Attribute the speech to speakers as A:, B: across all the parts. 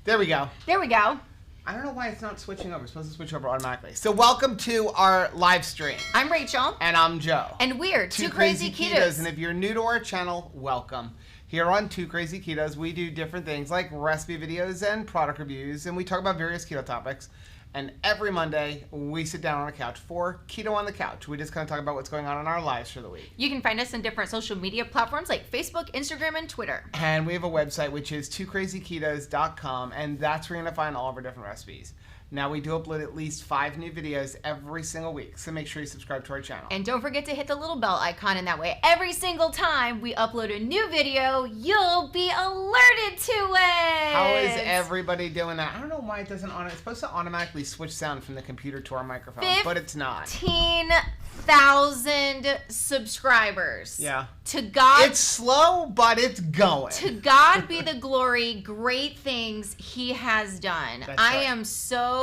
A: There we go.
B: There we go.
A: I don't know why it's not switching over. It's supposed to switch over automatically. So welcome to our live stream.
B: I'm Rachel.
A: And I'm Joe.
B: And we're Two Crazy Ketos.
A: And if you're new to our channel, welcome. Here on Two Crazy Ketos, we do different things like recipe videos and product reviews, and we talk about various keto topics. And every Monday, we sit down on a couch for Keto on the Couch. We just kind of talk about what's going on in our lives for the week.
B: You can find us on different social media platforms like Facebook, Instagram, and Twitter.
A: And we have a website, which is twocrazyketos.com, and that's where you're going to find all of our different recipes. Now, we do upload at least 5 new videos every single week, so make sure you subscribe to our channel.
B: And don't forget to hit the little bell icon, and that way every single time we upload a new video, you'll be alerted to it.
A: How is everybody doing that? I don't know why it doesn't it's supposed to automatically switch sound from the computer to our microphone, but it's not.
B: 15,000 subscribers.
A: Yeah.
B: To God.
A: It's slow, but it's going.
B: To God be the glory. Great things He has done. I am so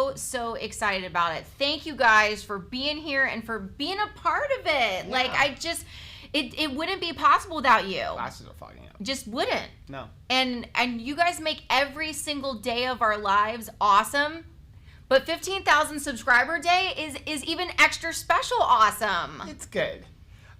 B: excited about it. Thank you guys for being here and for being a part of it.
A: Yeah.
B: Like, it wouldn't be possible without you.
A: Glasses are fogging up.
B: Just wouldn't.
A: No.
B: And you guys make every single day of our lives awesome. But 15,000 subscriber day is even extra special awesome.
A: It's good.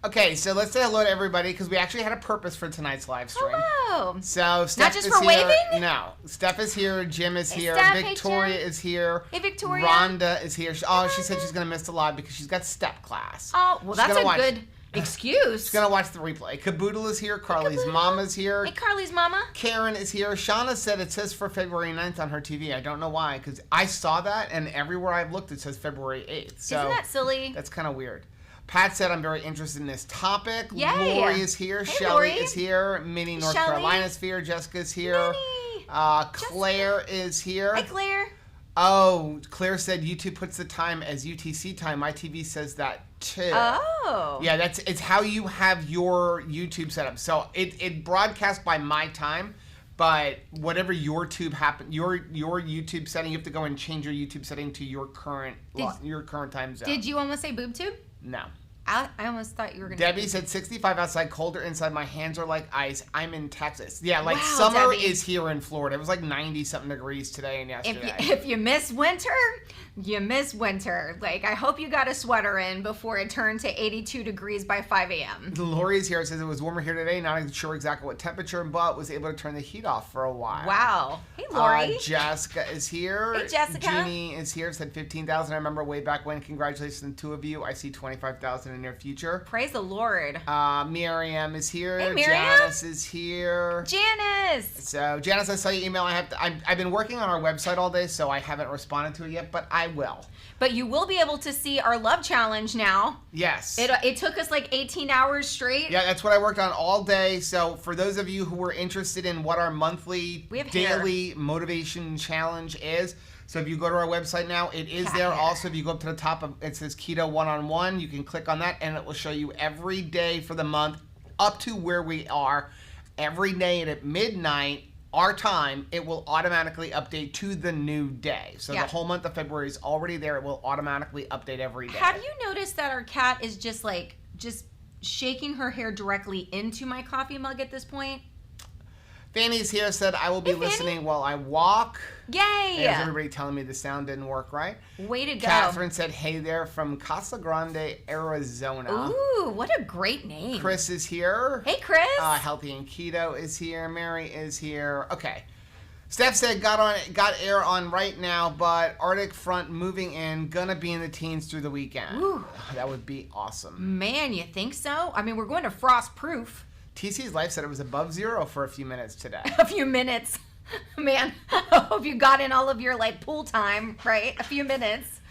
A: Okay, so let's say hello to everybody because we actually had a purpose for tonight's live stream.
B: Hello.
A: So Steph
B: Not just
A: is
B: for
A: here.
B: waving?
A: No. Steph is here. Jim is here.
B: Steph,
A: Victoria
B: hey, Jim.
A: is here.
B: Hey, Victoria.
A: Rhonda is here. She said she's going to miss the live because she's got step class.
B: Oh, well, that's a good excuse.
A: She's going to watch the replay. Caboodle is here. Carly's mama's here.
B: Hey, Carly's mama.
A: Karen is here. Shauna said it says for February 9th on her TV. I don't know why, because I saw that, and everywhere I've looked, it says February 8th. So
B: isn't that silly?
A: That's kind of weird. Pat said, I'm very interested in this topic.
B: Yay.
A: Lori is here.
B: Hey,
A: Shelly
B: Lori.
A: is here. Minnie, North Carolina's here. Jessica's here.
B: Minnie.
A: Claire is here.
B: Hi, Claire.
A: Oh, Claire said YouTube puts the time as UTC time. My TV says that too.
B: Oh.
A: Yeah, it's how you have your YouTube set up. So it broadcasts by my time, but whatever your YouTube setting, you have to go and change your YouTube setting to your current time zone.
B: Did you almost say boob tube?
A: No.
B: I almost thought you were going to.
A: Debbie said 65 outside, colder inside. My hands are like ice. I'm in Texas. Yeah, like
B: wow,
A: summer
B: Debbie.
A: Is here in Florida. It was like 90-something degrees today and yesterday.
B: If you miss winter, you miss winter. Like, I hope you got a sweater in before it turned to 82 degrees by 5 a.m.
A: Lori's here. It says it was warmer here today. Not sure exactly what temperature, but was able to turn the heat off for a while.
B: Wow. Hey, Lori.
A: Jessica is here.
B: Hey, Jessica.
A: Jeannie is here. Said 15,000. I remember way back when. Congratulations to the two of you. I see 25,000 in the near future.
B: Praise the Lord.
A: Miriam is here.
B: Hey, Miriam.
A: Janice is here.
B: Janice.
A: So, Janice, I saw your email. I've been working on our website all day, so I haven't responded to it yet, but I will.
B: But you will be able to see our love challenge now.
A: Yes.
B: It took us like 18 hours straight.
A: Yeah, that's what I worked on all day. So for those of you who were interested in what our monthly, daily motivation challenge is, so if you go to our website now, it is there. Also, if you go up to the top, it says Keto One-on-One. You can click on that, and it will show you every day for the month up to where we are. Every day at midnight, our time, it will automatically update to the new day. So the whole month of February is already there. It will automatically update every day.
B: Have you noticed that our cat is just shaking her hair directly into my coffee mug at this point?
A: Fanny's here, said, I will be listening while I walk.
B: Yay!
A: There's everybody telling me the sound didn't work right.
B: Way to go.
A: Catherine said, hey there from Casa Grande, Arizona.
B: Ooh, what a great name.
A: Chris is here.
B: Hey, Chris.
A: Healthy and Keto is here. Mary is here. Okay. Steph said, got air on right now, but Arctic front moving in, gonna be in the teens through the weekend.
B: Ooh.
A: That would be awesome.
B: Man, you think so? I mean, we're going to frost proof.
A: TC's life said it was above zero for a few minutes today.
B: A few minutes. Man, I hope you got in all of your pool time, right? A few minutes.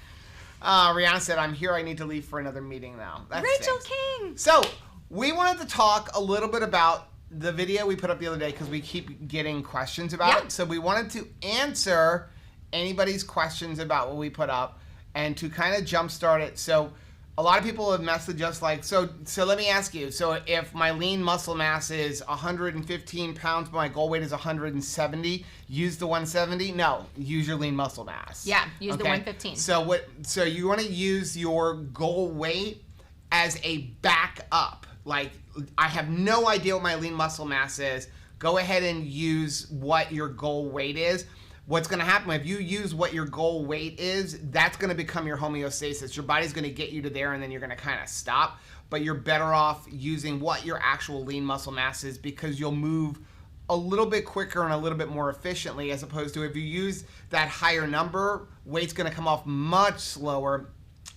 A: Rihanna said, I'm here. I need to leave for another meeting now. That
B: Rachel
A: stinks.
B: King.
A: So we wanted to talk a little bit about the video we put up the other day because we keep getting questions about it. So we wanted to answer anybody's questions about what we put up and to kind of jumpstart it. So a lot of people have messaged us like, so let me ask you, so if my lean muscle mass is 115 pounds, but my goal weight is 170, use the 170? No, use your lean muscle mass.
B: Yeah, use the 115.
A: So you want to use your goal weight as a backup. Like, I have no idea what my lean muscle mass is. Go ahead and use what your goal weight is. what's going to happen if you use what your goal weight is, that's going to become your homeostasis. Your body's going to get you to there, and then you're going to kind of stop. But you're better off using what your actual lean muscle mass is, because you'll move a little bit quicker and a little bit more efficiently, as opposed to if you use that higher number, weight's going to come off much slower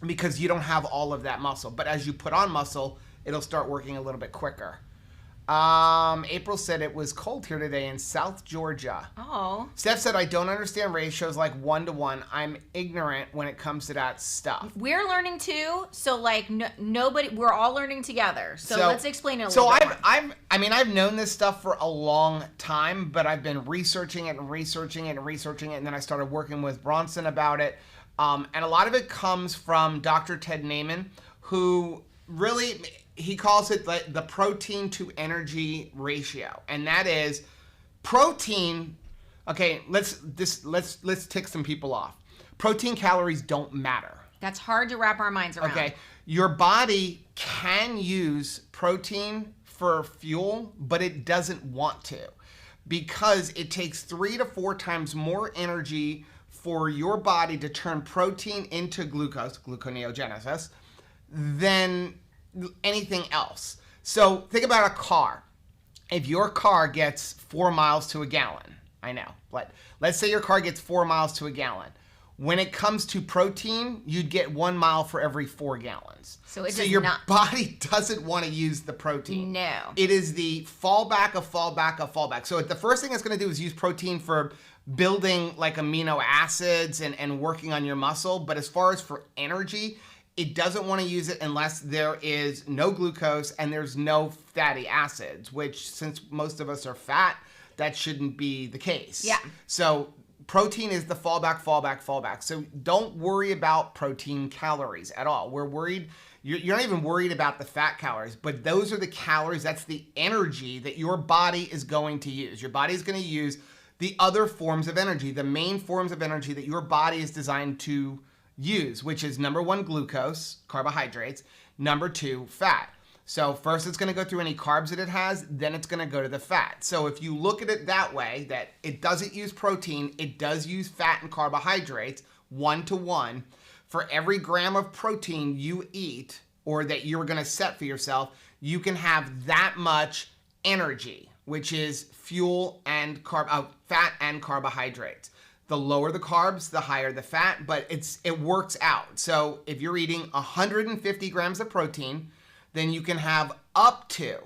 A: because you don't have all of that muscle. But as you put on muscle, it'll start working a little bit quicker. April said it was cold here today in South Georgia.
B: Oh.
A: Steph said, I don't understand ratios like 1-to-1. I'm ignorant when it comes to that stuff.
B: We're learning too, so like nobody, we're all learning together. So let's explain it a little bit more.
A: I've known this stuff for a long time, but I've been researching it, and then I started working with Bronson about it. And a lot of it comes from Dr. Ted Naiman, who really, he calls it like the protein to energy ratio. And that is protein. Okay, let's tick some people off. Protein calories don't matter.
B: That's hard to wrap our minds around.
A: Okay, your body can use protein for fuel, but it doesn't want to, because it takes 3 to 4 times more energy for your body to turn protein into glucose, gluconeogenesis, than anything else. So think about a car. If your car gets 4 miles to a gallon, I know, but let's say your car gets 4 miles to a gallon. When it comes to protein, you'd get 1 mile for every 4 gallons.
B: So
A: your body doesn't want to use the protein.
B: No.
A: It is the fallback of fallback of fallback. So the first thing it's going to do is use protein for building like amino acids and working on your muscle. But as far as for energy, it doesn't want to use it unless there is no glucose and there's no fatty acids, which since most of us are fat, that shouldn't be the case.
B: Yeah.
A: So protein is the fallback. So don't worry about protein calories at all. We're worried, you're not even worried about the fat calories, but those are the calories, that's the energy that your body is going to use. Your body is going to use the other forms of energy, the main forms of energy that your body is designed to use, which is number 1, glucose, carbohydrates, number 2, fat. So first it's going to go through any carbs that it has, then it's going to go to the fat. So if you look at it that way, that it doesn't use protein, it does use fat and carbohydrates, 1-to-1. For every gram of protein you eat, or that you're going to set for yourself, you can have that much energy, which is fuel and fat and carbohydrates. The lower the carbs, the higher the fat, but it works out. So if you're eating 150 grams of protein, then you can have up to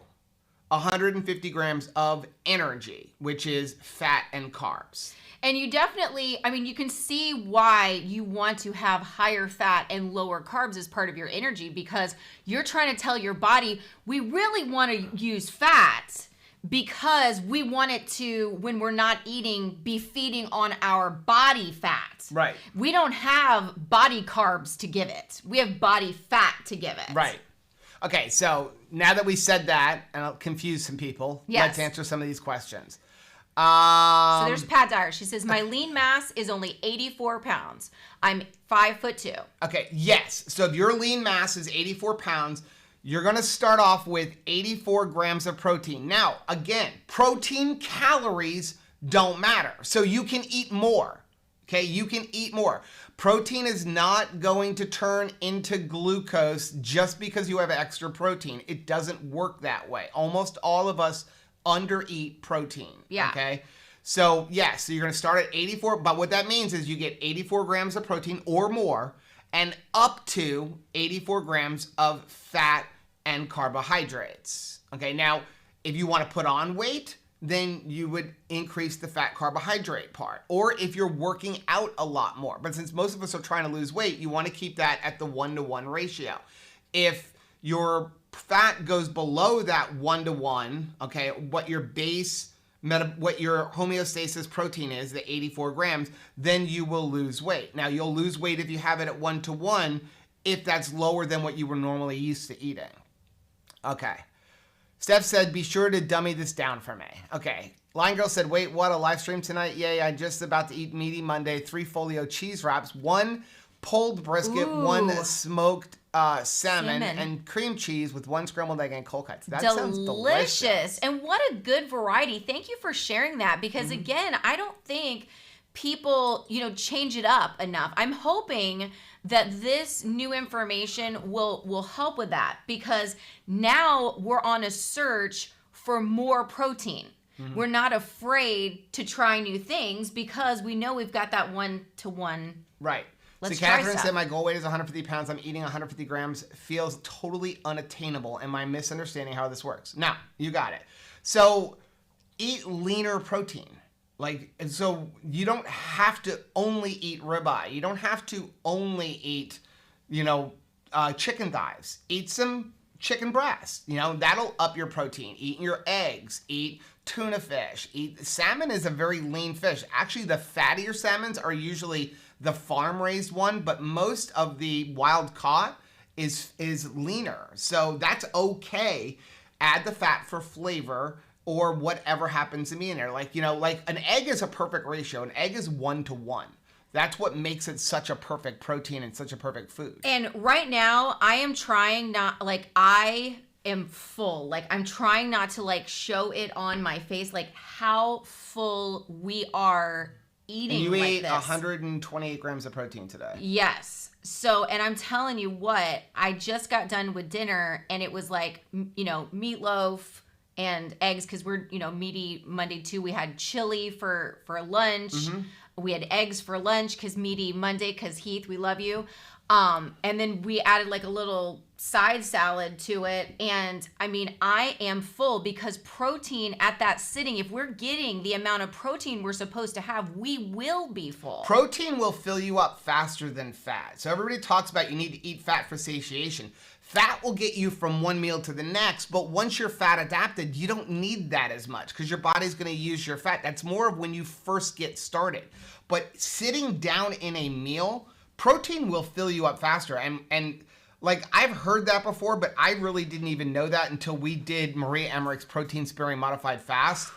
A: 150 grams of energy, which is fat and carbs.
B: And you definitely, you can see why you want to have higher fat and lower carbs as part of your energy, because you're trying to tell your body, we really want to use fat because we want it to, when we're not eating, be feeding on our body fat.
A: Right.
B: We don't have body carbs to give it. We have body fat to give it.
A: Right. Okay, so now that we said that, and I'll confuse some people, Let's answer some of these questions.
B: So there's Pat Dyer. She says, my lean mass is only 84 pounds. I'm 5'2".
A: Okay, yes. So if your lean mass is 84 pounds, you're going to start off with 84 grams of protein. Now, again, protein calories don't matter. So you can eat more. Okay, you can eat more. Protein is not going to turn into glucose just because you have extra protein. It doesn't work that way. Almost all of us undereat protein.
B: Yeah.
A: Okay. So yes, so you're going to start at 84, but what that means is you get 84 grams of protein or more and up to 84 grams of fat and carbohydrates. Okay. Now, if you want to put on weight, then you would increase the fat carbohydrate part. Or if you're working out a lot more. But since most of us are trying to lose weight, you want to keep that at the 1-to-1 ratio. If your fat goes below that 1-to-1, okay, what your homeostasis protein is, the 84 grams, then you will lose weight. Now, you'll lose weight if you have it at 1-to-1 if that's lower than what you were normally used to eating. Okay. Steph said, be sure to dummy this down for me. Okay. Line Girl said, wait, what, a live stream tonight? Yay, I'm just about to eat Meaty Monday, 3 folio cheese wraps, 1 pulled brisket, 1 smoked salmon, and cream cheese with 1 scrambled egg and cold cuts. That sounds delicious.
B: And what a good variety. Thank you for sharing that, because again, I don't think people, change it up enough. I'm hoping that this new information will help with that, because now we're on a search for more protein. Mm-hmm. We're not afraid to try new things because we know we've got that 1-to-1.
A: Right. So Catherine said, my goal weight is 150 pounds. I'm eating 150 grams. Feels totally unattainable. Am I misunderstanding how this works? Now, you got it. So eat leaner protein. So you don't have to only eat ribeye. You don't have to only eat, chicken thighs. Eat some chicken breast. That'll up your protein. Eat your eggs. Eat tuna fish. Salmon is a very lean fish. Actually, the fattier salmons are usually the farm-raised one, but most of the wild caught is leaner. So that's okay. Add the fat for flavor, or whatever happens to be in there. Like an egg is a perfect ratio. An egg is 1-to-1. That's what makes it such a perfect protein and such a perfect food.
B: And right now, I am trying I am full. I'm trying not to show it on my face, how full we are eating.
A: And you ate 128 grams of protein today.
B: Yes. So, and I'm telling you what, I just got done with dinner, and it was meatloaf and eggs, because we're, meaty Monday too. We had chili for lunch. Mm-hmm. We had eggs for lunch, because meaty Monday, because Heath, we love you. And then we added a little side salad to it. And I am full, because protein at that sitting, if we're getting the amount of protein we're supposed to have, we will be full.
A: Protein will fill you up faster than fat. So everybody talks about you need to eat fat for satiation. Fat will get you from one meal to the next, but once you're fat adapted, you don't need that as much, because your body's going to use your fat. That's more of when you first get started. But sitting down in a meal, protein will fill you up faster. And I've heard that before, but I really didn't even know that until we did Maria Emmerich's protein sparing modified fast.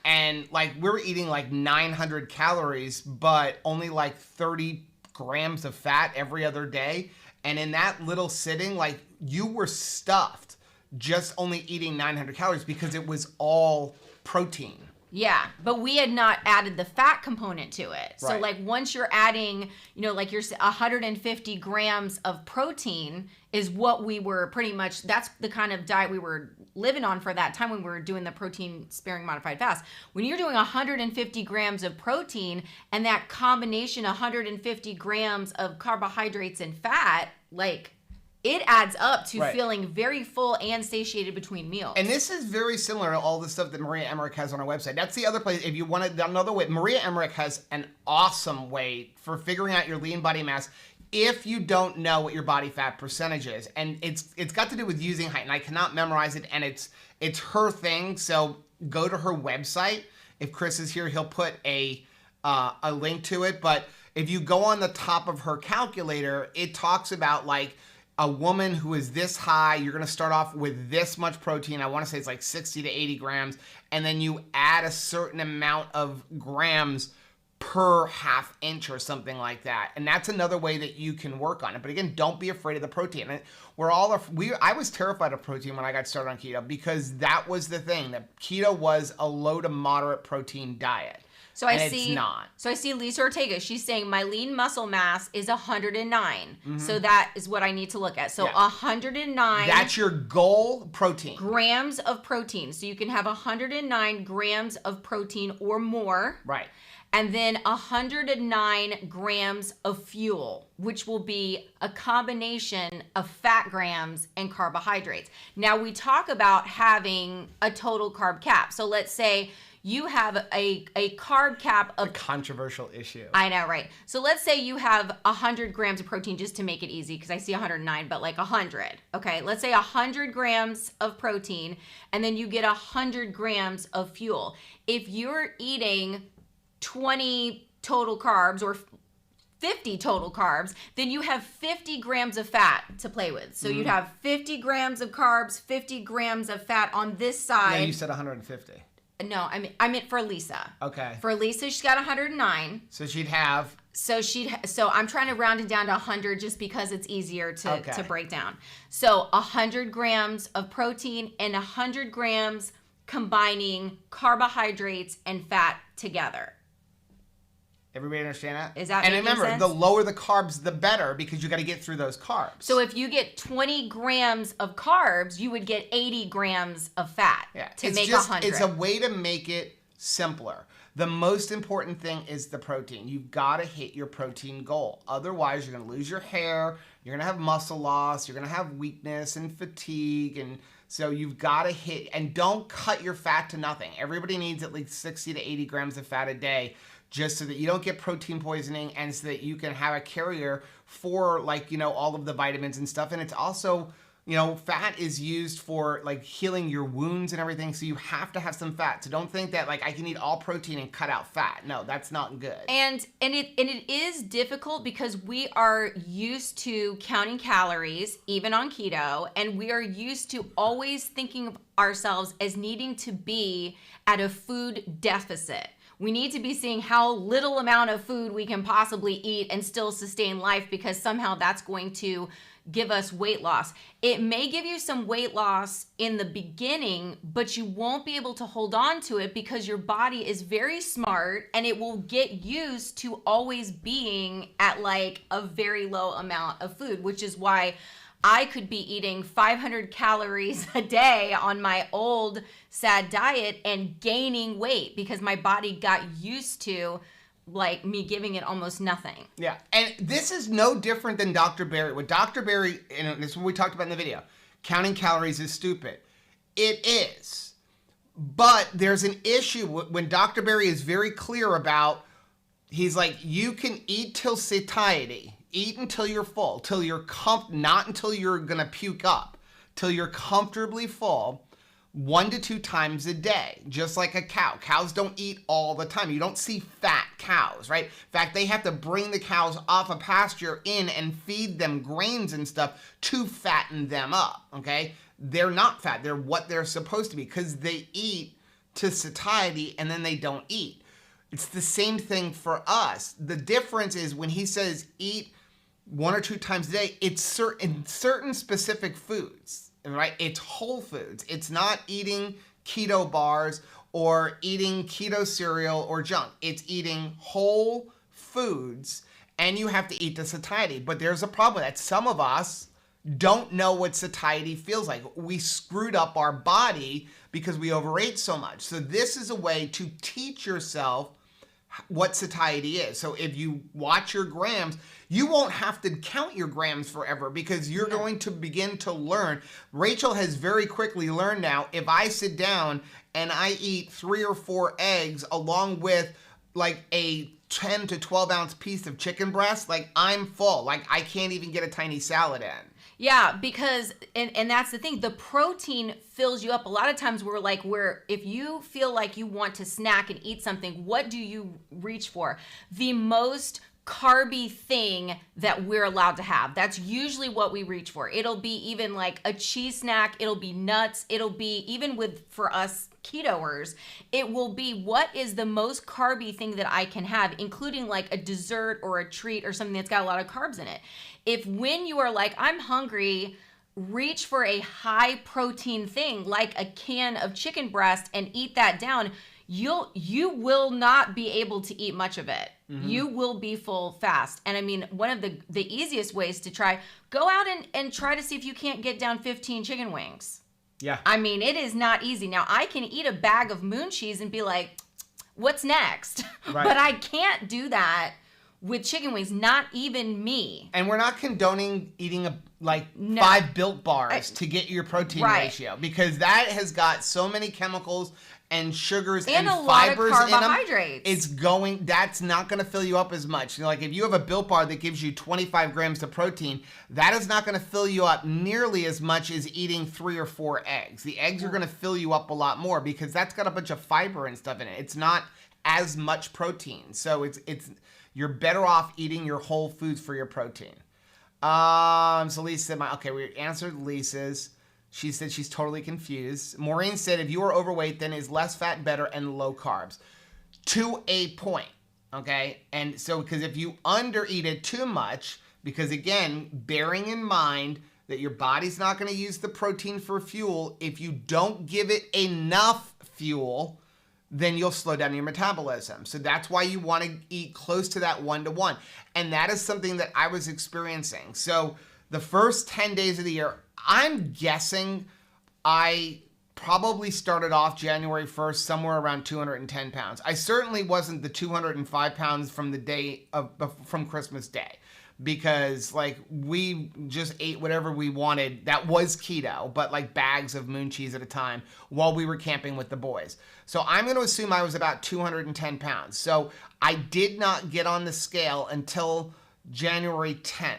A: And we're eating 900 calories, but only 30 grams of fat every other day. And in that little sitting, you were stuffed just only eating 900 calories, because it was all protein.
B: Yeah, but we had not added the fat component to it. So
A: right.
B: Once you're adding, you're 150 grams of protein is what we were pretty much, that's the kind of diet we were living on for that time when we were doing the protein sparing modified fast. When you're doing 150 grams of protein and that combination 150 grams of carbohydrates and fat, it adds up to
A: right.
B: feeling very full and satiated between meals.
A: And this is very similar to all the stuff that Maria Emmerich has on her website. That's the other place. If you want another way, Maria Emmerich has an awesome way for figuring out your lean body mass if you don't know what your body fat percentage is. And it's got to do with using height. And I cannot memorize it, and it's her thing. So go to her website. If Chris is here, he'll put a link to it. But if you go on the top of her calculator, it talks about a woman who is this high, you're going to start off with this much protein. I want to say it's 60 to 80 grams. And then you add a certain amount of grams per half inch or something like that. And that's another way that you can work on it. But again, don't be afraid of the protein. I was terrified of protein when I got started on keto, because that was the thing, that keto was a low to moderate protein diet. It's not.
B: So I see Lisa Ortega. She's saying my lean muscle mass is 109. Mm-hmm. So that is what I need to look at. So 109.
A: That's your goal protein.
B: Grams of protein. So you can have 109 grams of protein or more.
A: Right.
B: And then 109 grams of fuel, which will be a combination of fat grams and carbohydrates. Now we talk about having a total carb cap. So let's say you have a carb cap of...
A: A controversial issue.
B: I know, right? So let's say you have 100 grams of protein, just to make it easy, because I see 109, but 100. Okay, let's say 100 grams of protein, and then you get 100 grams of fuel. If you're eating 20 total carbs or 50 total carbs, then you have 50 grams of fat to play with. So you'd have 50 grams of carbs, 50 grams of fat on this side.
A: No, you said 150.
B: No, I meant for Lisa.
A: Okay.
B: For Lisa, she's got 109.
A: So she'd have...
B: So I'm trying to round it down to 100 just because it's easier to break down. So 100 grams of protein and 100 grams combining carbohydrates and fat together.
A: Everybody understand that?
B: Is that
A: and
B: making
A: remember,
B: sense?
A: the lower the carbs, the better, because you got to get through those carbs.
B: So if you get 20 grams of carbs, you would get 80 grams of fat to make 100.
A: It's a way to make it simpler. The most important thing is the protein. You've got to hit your protein goal. Otherwise, you're going to lose your hair. You're going to have muscle loss. You're going to have weakness and fatigue. And so you've got to hit, and don't cut your fat to nothing. Everybody needs at least 60 to 80 grams of fat a day, just so that you don't get protein poisoning and so that you can have a carrier for, like, you know, all of the vitamins and stuff. And it's also, you know, fat is used for, like, healing your wounds and everything. So you have to have some fat. So don't think that, like, I can eat all protein and cut out fat. No, that's not good.
B: And it is difficult because we are used to counting calories, even on keto, and we are used to always thinking of ourselves as needing to be at a food deficit. We need to be seeing how little amount of food we can possibly eat and still sustain life, because somehow that's going to give us weight loss. It may give you some weight loss in the beginning, but you won't be able to hold on to it because your body is very smart and it will get used to always being at like a very low amount of food, which is why I could be eating 500 calories a day on my old SAD diet and gaining weight because my body got used to like me giving it almost nothing.
A: Yeah, and this is no different than Dr. Berry. What Dr. Berry, and this is what we talked about in the video, counting calories is stupid. It is. But there's an issue when Dr. Berry is very clear about, he's like, you can eat till satiety. Eat until you're full, till you're not until you're gonna puke up, till you're comfortably full, 1 to 2 times a day, just like a cow. Cows don't eat all the time. You don't see fat cows, right? In fact, they have to bring the cows off a pasture in and feed them grains and stuff to fatten them up, okay? They're not fat. They're what they're supposed to be because they eat to satiety and then they don't eat. It's the same thing for us. The difference is when he says eat 1 or 2 times a day, it's certain specific foods, right? It's whole foods. It's not eating keto bars or eating keto cereal or junk. It's eating whole foods, and you have to eat to satiety. But there's a problem that some of us don't know what satiety feels like. We screwed up our body because we overate so much. So this is a way to teach yourself what satiety is. So if you watch your grams, you won't have to count your grams forever because you're going to begin to learn. Rachel has very quickly learned now, if I sit down and I eat 3 or 4 eggs along with like a 10 to 12 ounce piece of chicken breast, like I'm full. Like I can't even get a tiny salad in.
B: Yeah, because, and that's the thing, the protein fills you up. A lot of times if you feel like you want to snack and eat something, what do you reach for? The most carby thing that we're allowed to have. That's usually what we reach for. It'll be even like a cheese snack. It'll be nuts. It'll be, even for us ketoers, it will be what is the most carby thing that I can have, including like a dessert or a treat or something that's got a lot of carbs in it. If when you are like, I'm hungry, reach for a high protein thing like a can of chicken breast and eat that down, you will not be able to eat much of it. Mm-hmm. You will be full fast. And I mean, one of the easiest ways to try, go out and try to see if you can't get down 15 chicken wings.
A: Yeah.
B: I mean, it is not easy. Now, I can eat a bag of moon cheese and be like, what's next? Right. But I can't do that with chicken wings, not even me.
A: And we're not condoning eating 5 Built bars to get your protein ratio, because that has got so many chemicals and sugars and fibers
B: lot of carbohydrates.
A: In them. That's not going to fill you up as much. Like if you have a Built bar that gives you 25 grams of protein, that is not going to fill you up nearly as much as eating 3 or 4 eggs. The eggs are going to fill you up a lot more because that's got a bunch of fiber and stuff in it. It's not as much protein. So you're better off eating your whole foods for your protein. So Lisa said, we answered Lisa's. She said she's totally confused. Maureen said, if you are overweight, then is less fat better and low carbs? To a point, okay? And so, because if you undereat it too much, because again, bearing in mind that your body's not going to use the protein for fuel, if you don't give it enough fuel, then you'll slow down your metabolism. So that's why you want to eat close to that 1-to-1. And that is something that I was experiencing. So the first 10 days of the year, I'm guessing I probably started off January 1st somewhere around 210 pounds. I certainly wasn't the 205 pounds from the day from Christmas Day, because like we just ate whatever we wanted that was keto, but like bags of moon cheese at a time while we were camping with the boys. So I'm going to assume I was about 210 pounds. So I did not get on the scale until January 10th.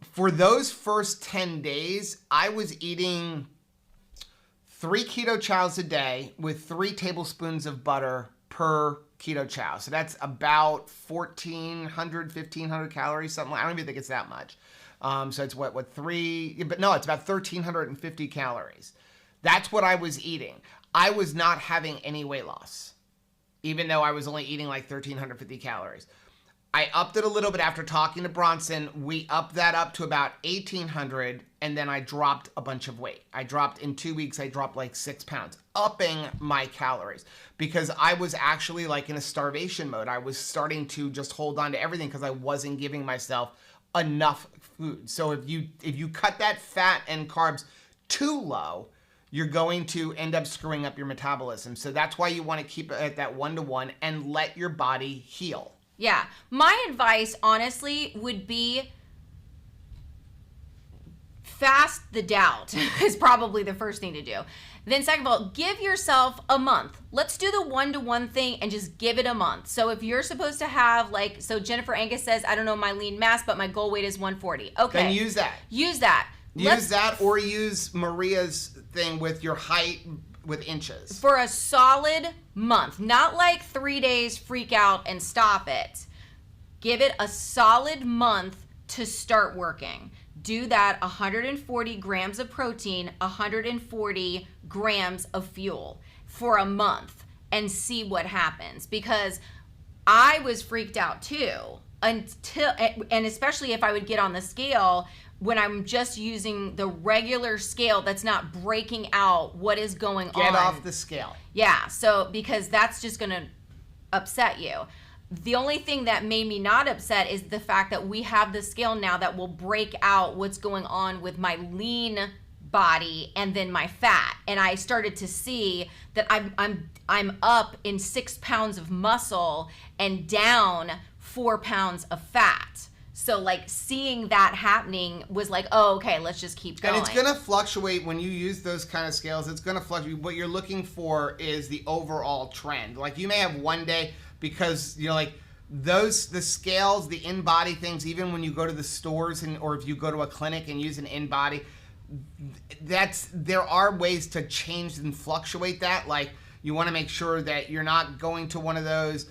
A: For those first 10 days, I was eating 3 keto chows a day with 3 tablespoons of butter per keto chow. So that's about 1,400, 1,500 calories, something like, I don't even think it's that much. So it's what 3, but no, it's about 1,350 calories. That's what I was eating. I was not having any weight loss, even though I was only eating like 1,350 calories. I upped it a little bit after talking to Bronson. We upped that up to about 1,800, and then I dropped a bunch of weight. In 2 weeks, I dropped like 6 pounds, upping my calories, because I was actually like in a starvation mode. I was starting to just hold on to everything because I wasn't giving myself enough food. So if you cut that fat and carbs too low, you're going to end up screwing up your metabolism. So that's why you want to keep it at that 1-to-1 and let your body heal.
B: Yeah. My advice, honestly, would be fast the doubt is probably the first thing to do. Then second of all, give yourself a month. Let's do the 1-to-1 thing and just give it a month. So if you're supposed to have so Jennifer Angus says, I don't know my lean mass, but my goal weight is 140. Okay.
A: Then use that.
B: Use that.
A: Use that, or use Maria's thing with your height with inches.
B: For a solid month, not like 3 days, freak out and stop it. Give it a solid month to start working. Do that 140 grams of protein, 140 grams of fuel for a month and see what happens. Because I was freaked out too, and especially if I would get on the scale when I'm just using the regular scale that's not breaking out what is going on.
A: Get off the scale.
B: Yeah, so because that's just going to upset you. The only thing that made me not upset is the fact that we have the scale now that will break out what's going on with my lean body and then my fat. And I started to see that I'm up in 6 pounds of muscle and down 4 pounds of fat. So like seeing that happening was like, oh, okay, let's just keep going.
A: And it's going to fluctuate when you use those kind of scales. It's going to fluctuate. What you're looking for is the overall trend. Like you may have one day, because like the scales, the in-body things, even when you go to the stores or if you go to a clinic and use an in-body, there are ways to change and fluctuate that. Like you want to make sure that you're not going to one of those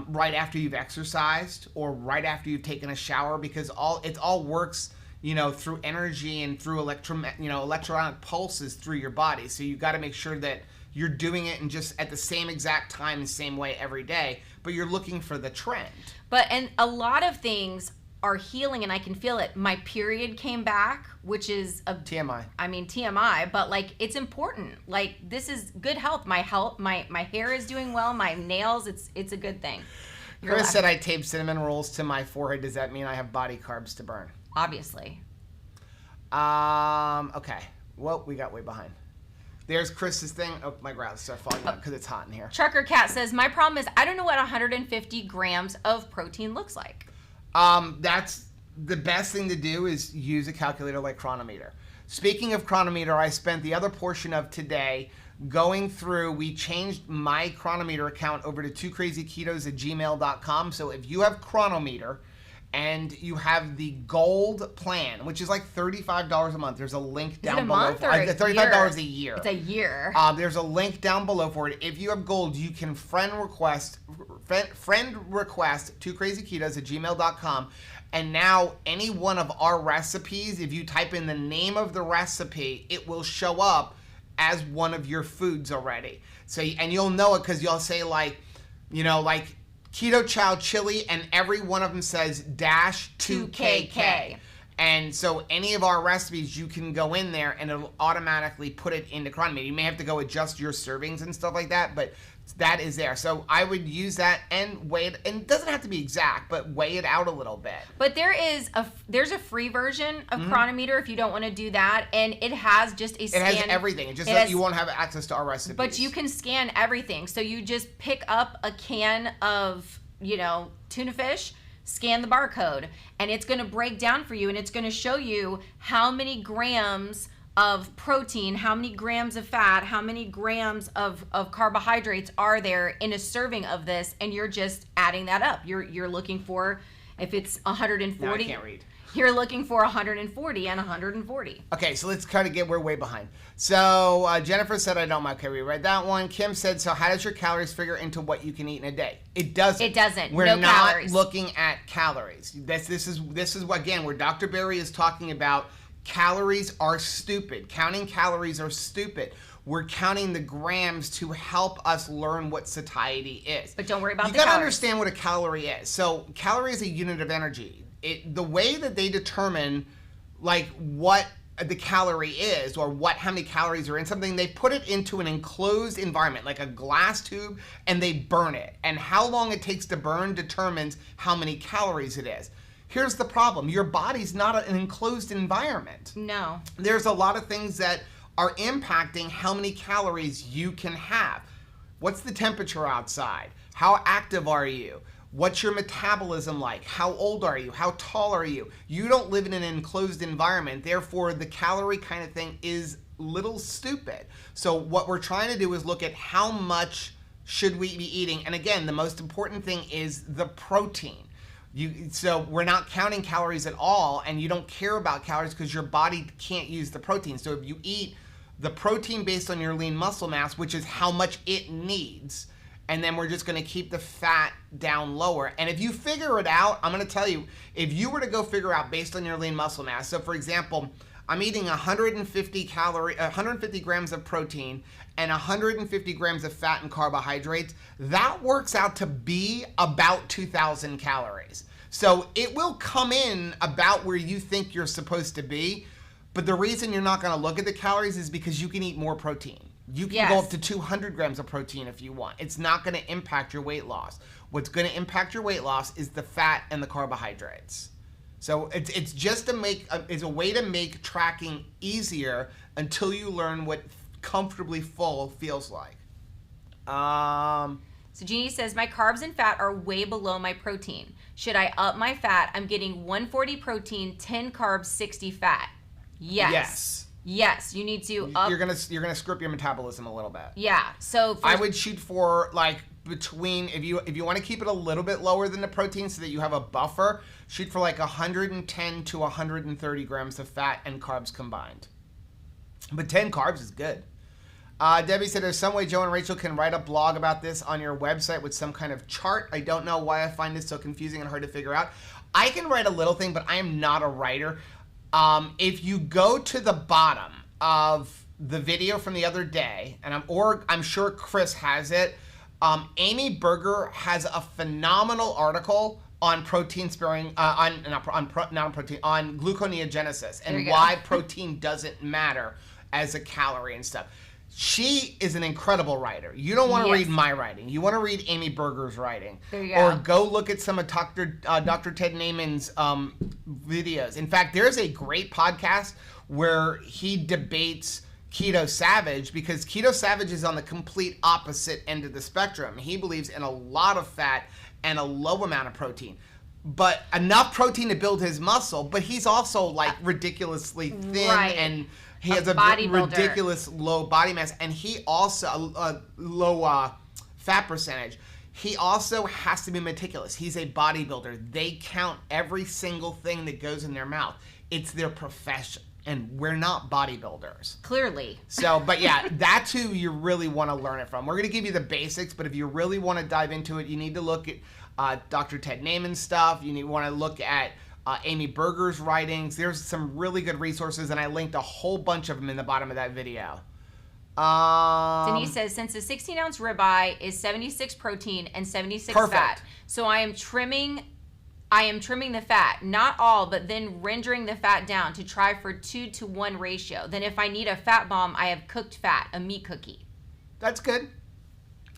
A: right after you've exercised or right after you've taken a shower, because it all works, through energy and through electronic pulses through your body. So you got to make sure that you're doing it and just at the same exact time, the same way every day, but you're looking for the trend.
B: And a lot of things are healing, and I can feel it. My period came back, which is a
A: TMI.
B: TMI, but like it's important. Like this is good health. My hair is doing well. My nails, it's a good thing.
A: Chris said I taped cinnamon rolls to my forehead. Does that mean I have body carbs to burn?
B: Obviously.
A: Okay. Well, we got way behind. There's Chris's thing. Oh, my grass started falling out because it's hot in here.
B: Trucker Cat says, my problem is I don't know what 150 grams of protein looks like.
A: That's the best thing to do is use a calculator like Cronometer. Speaking of Cronometer, I spent the other portion of today going through. We changed my Cronometer account over to 2krazyketos@gmail.com. So if you have Cronometer and you have the gold plan, which is like $35 a month, there's a link down below. $35 a year.
B: It's a year.
A: There's a link down below for it. If you have gold, you can friend request 2krazyketos@gmail.com. And now any one of our recipes, if you type in the name of the recipe, it will show up as one of your foods already. So, and you'll know it because you'll say like keto chow chili, and every one of them says -2KK. And so any of our recipes, you can go in there and it'll automatically put it into Cronometer. You may have to go adjust your servings and stuff like that, but that is there. So I would use that and weigh it, and it doesn't have to be exact, but weigh it out a little bit.
B: But there's a free version of Cronometer if you don't want to do that, and it has just a scan.
A: It has everything. You won't have access to our recipes.
B: But you can scan everything. So you just pick up a can of, tuna fish, scan the barcode, and it's going to break down for you, and it's going to show you how many grams of protein, how many grams of fat, how many grams of carbohydrates are there in a serving of this, and you're just adding that up. You're looking for, if it's 140.
A: No, I can't read.
B: You're looking for 140 and 140.
A: Okay, so let's kind of we're way behind. So Jennifer said, I don't mind. Okay, we read that one. Kim said, so how does your calories figure into what you can eat in a day? It doesn't.
B: It doesn't.
A: We're not looking at calories. This is again, where Dr. Berry is talking about calories are stupid. Counting calories are stupid. We're counting the grams to help us learn what satiety is.
B: But don't worry about the
A: calories. You gotta
B: calories.
A: understand what a calorie is. So calorie is a unit of energy. The way that they determine like what the calorie is or how many calories are in something, they put it into an enclosed environment like a glass tube and they burn it. And how long it takes to burn determines how many calories it is. Here's the problem. Your body's not an enclosed environment.
B: No.
A: There's a lot of things that are impacting how many calories you can have. What's the temperature outside? How active are you? What's your metabolism like? How old are you? How tall are you? You don't live in an enclosed environment. Therefore, the calorie kind of thing is little stupid. So what we're trying to do is look at how much should we be eating. And again, the most important thing is the protein. So we're not counting calories at all, and you don't care about calories because your body can't use the protein. So if you eat the protein based on your lean muscle mass, which is how much it needs, and then we're just going to keep the fat down lower. And if you figure it out, I'm going to tell you, if you were to go figure out based on your lean muscle mass, so for example, I'm eating 150 grams of protein and 150 grams of fat and carbohydrates, that works out to be about 2,000 calories. So it will come in about where you think you're supposed to be, but the reason you're not going to look at the calories is because you can eat more protein. You can go up to 200 grams of protein if you want. It's not going to impact your weight loss. What's going to impact your weight loss is the fat and the carbohydrates. So it's just it's a way to make tracking easier until you learn what comfortably full feels like.
B: So Jeannie says, my carbs and fat are way below my protein. Should I up my fat? I'm getting 140 protein, 10 carbs, 60 fat. Yes, you need to up.
A: You're gonna script your metabolism a little bit.
B: Yeah. So
A: I would shoot for like between, if you want to keep it a little bit lower than the protein so that you have a buffer, shoot for like 110 to 130 grams of fat and carbs combined. But 10 carbs is good. Debbie said, there's some way Joe and Rachel can write a blog about this on your website with some kind of chart. I don't know why I find this so confusing and hard to figure out. I can write a little thing, but I am not a writer. If you go to the bottom of the video from the other day, and I'm sure Chris has it, Amy Berger has a phenomenal article on protein sparing, on gluconeogenesis and why protein doesn't matter as a calorie and stuff. She is an incredible writer. You don't want to read my writing. You want to read Amy Berger's writing.
B: There you go.
A: Or go look at some of Dr. Ted Naiman's videos. In fact, there's a great podcast where he debates Keto Savage, because Keto Savage is on the complete opposite end of the spectrum. He believes in a lot of fat and a low amount of protein, but enough protein to build his muscle. But he's also like ridiculously thin and he has a ridiculous low body mass, and he also low fat percentage. He also has to be meticulous. He's a bodybuilder. They count every single thing that goes in their mouth. It's their profession, and we're not bodybuilders.
B: Clearly.
A: So, but yeah, that's who you really want to learn it from. We're going to give you the basics, but if you really want to dive into it, you need to look at Dr. Ted Naiman's stuff. You want to look at Amy Berger's writings. There's some really good resources, and I linked a whole bunch of them in the bottom of that video.
B: Denise says, since a 16-ounce ribeye is 76 protein and 76 fat, so I am trimming I am trimming the fat, not all, but then rendering the fat down to try for 2-to-1 ratio. Then if I need a fat bomb, I have cooked fat, a meat cookie.
A: That's good.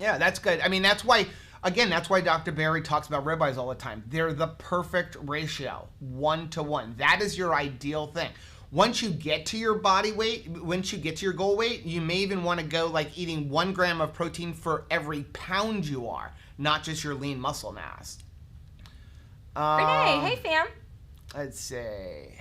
A: Yeah, that's good. I mean, that's why Dr. Berry talks about ribeyes all the time. They're the perfect ratio, 1-to-1. That is your ideal thing. Once you get to your body weight, once you get to your goal weight, you may even want to go like eating 1 gram of protein for every pound you are, not just your lean muscle mass.
B: Renee, hey fam.
A: Let's see.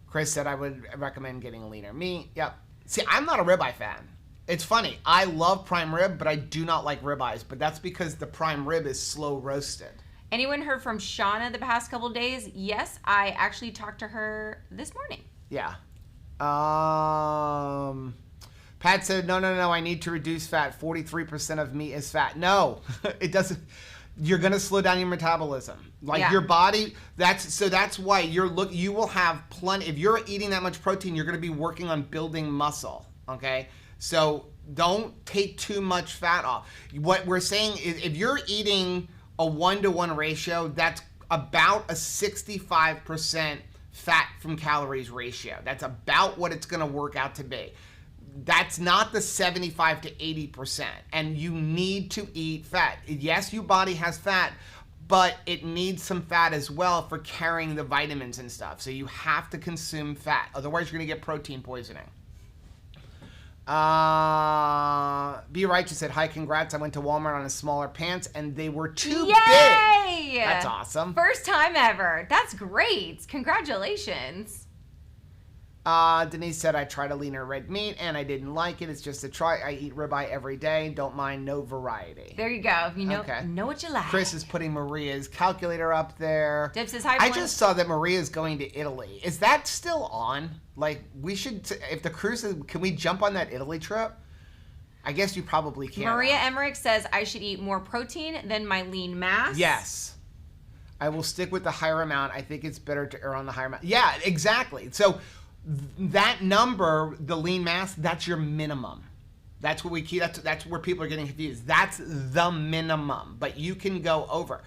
A: Chris said I would recommend getting leaner meat. Yep. See, I'm not a ribeye fan. It's funny. I love prime rib, but I do not like ribeyes. But that's because the prime rib is slow roasted. Anyone
B: heard from Shauna the past couple of days? Yes, I actually talked to her this morning.
A: Yeah. Pat said, no, I need to reduce fat. 43% of meat is fat. No, it doesn't. You're going to slow down your metabolism. Like your body, that's why you will have plenty. If you're eating that much protein, you're going to be working on building muscle, okay? So don't take too much fat off. What we're saying is if you're eating a 1-to-1 ratio, that's about a 65% fat from calories ratio. That's about what it's going to work out to be. That's not the 75 to 80%. And you need to eat fat. Yes, your body has fat, but it needs some fat as well for carrying the vitamins and stuff. So you have to consume fat. Otherwise, you're going to get protein poisoning. Be Righteous said, hi, congrats. I went to Walmart on a smaller pants and they were too big. That's awesome.
B: First time ever. That's great. Congratulations.
A: Denise said, I tried a leaner red meat and I didn't like it. It's just a try. I eat ribeye every day. Don't mind, no variety.
B: There you go. You know what you like.
A: Chris is putting Maria's calculator up there.
B: Dip says, hi,
A: I just saw that Maria's going to Italy. Is that still on? Like, we should, if the cruise is, can we jump on that Italy trip? I guess you probably can.
B: Maria Emmerich says, I should eat more protein than my lean mass.
A: Yes. I will stick with the higher amount. I think it's better to err on the higher amount. Yeah, exactly. So that number, the lean mass, that's your minimum. That's what we keep. That's where people are getting confused. That's the minimum, but you can go over.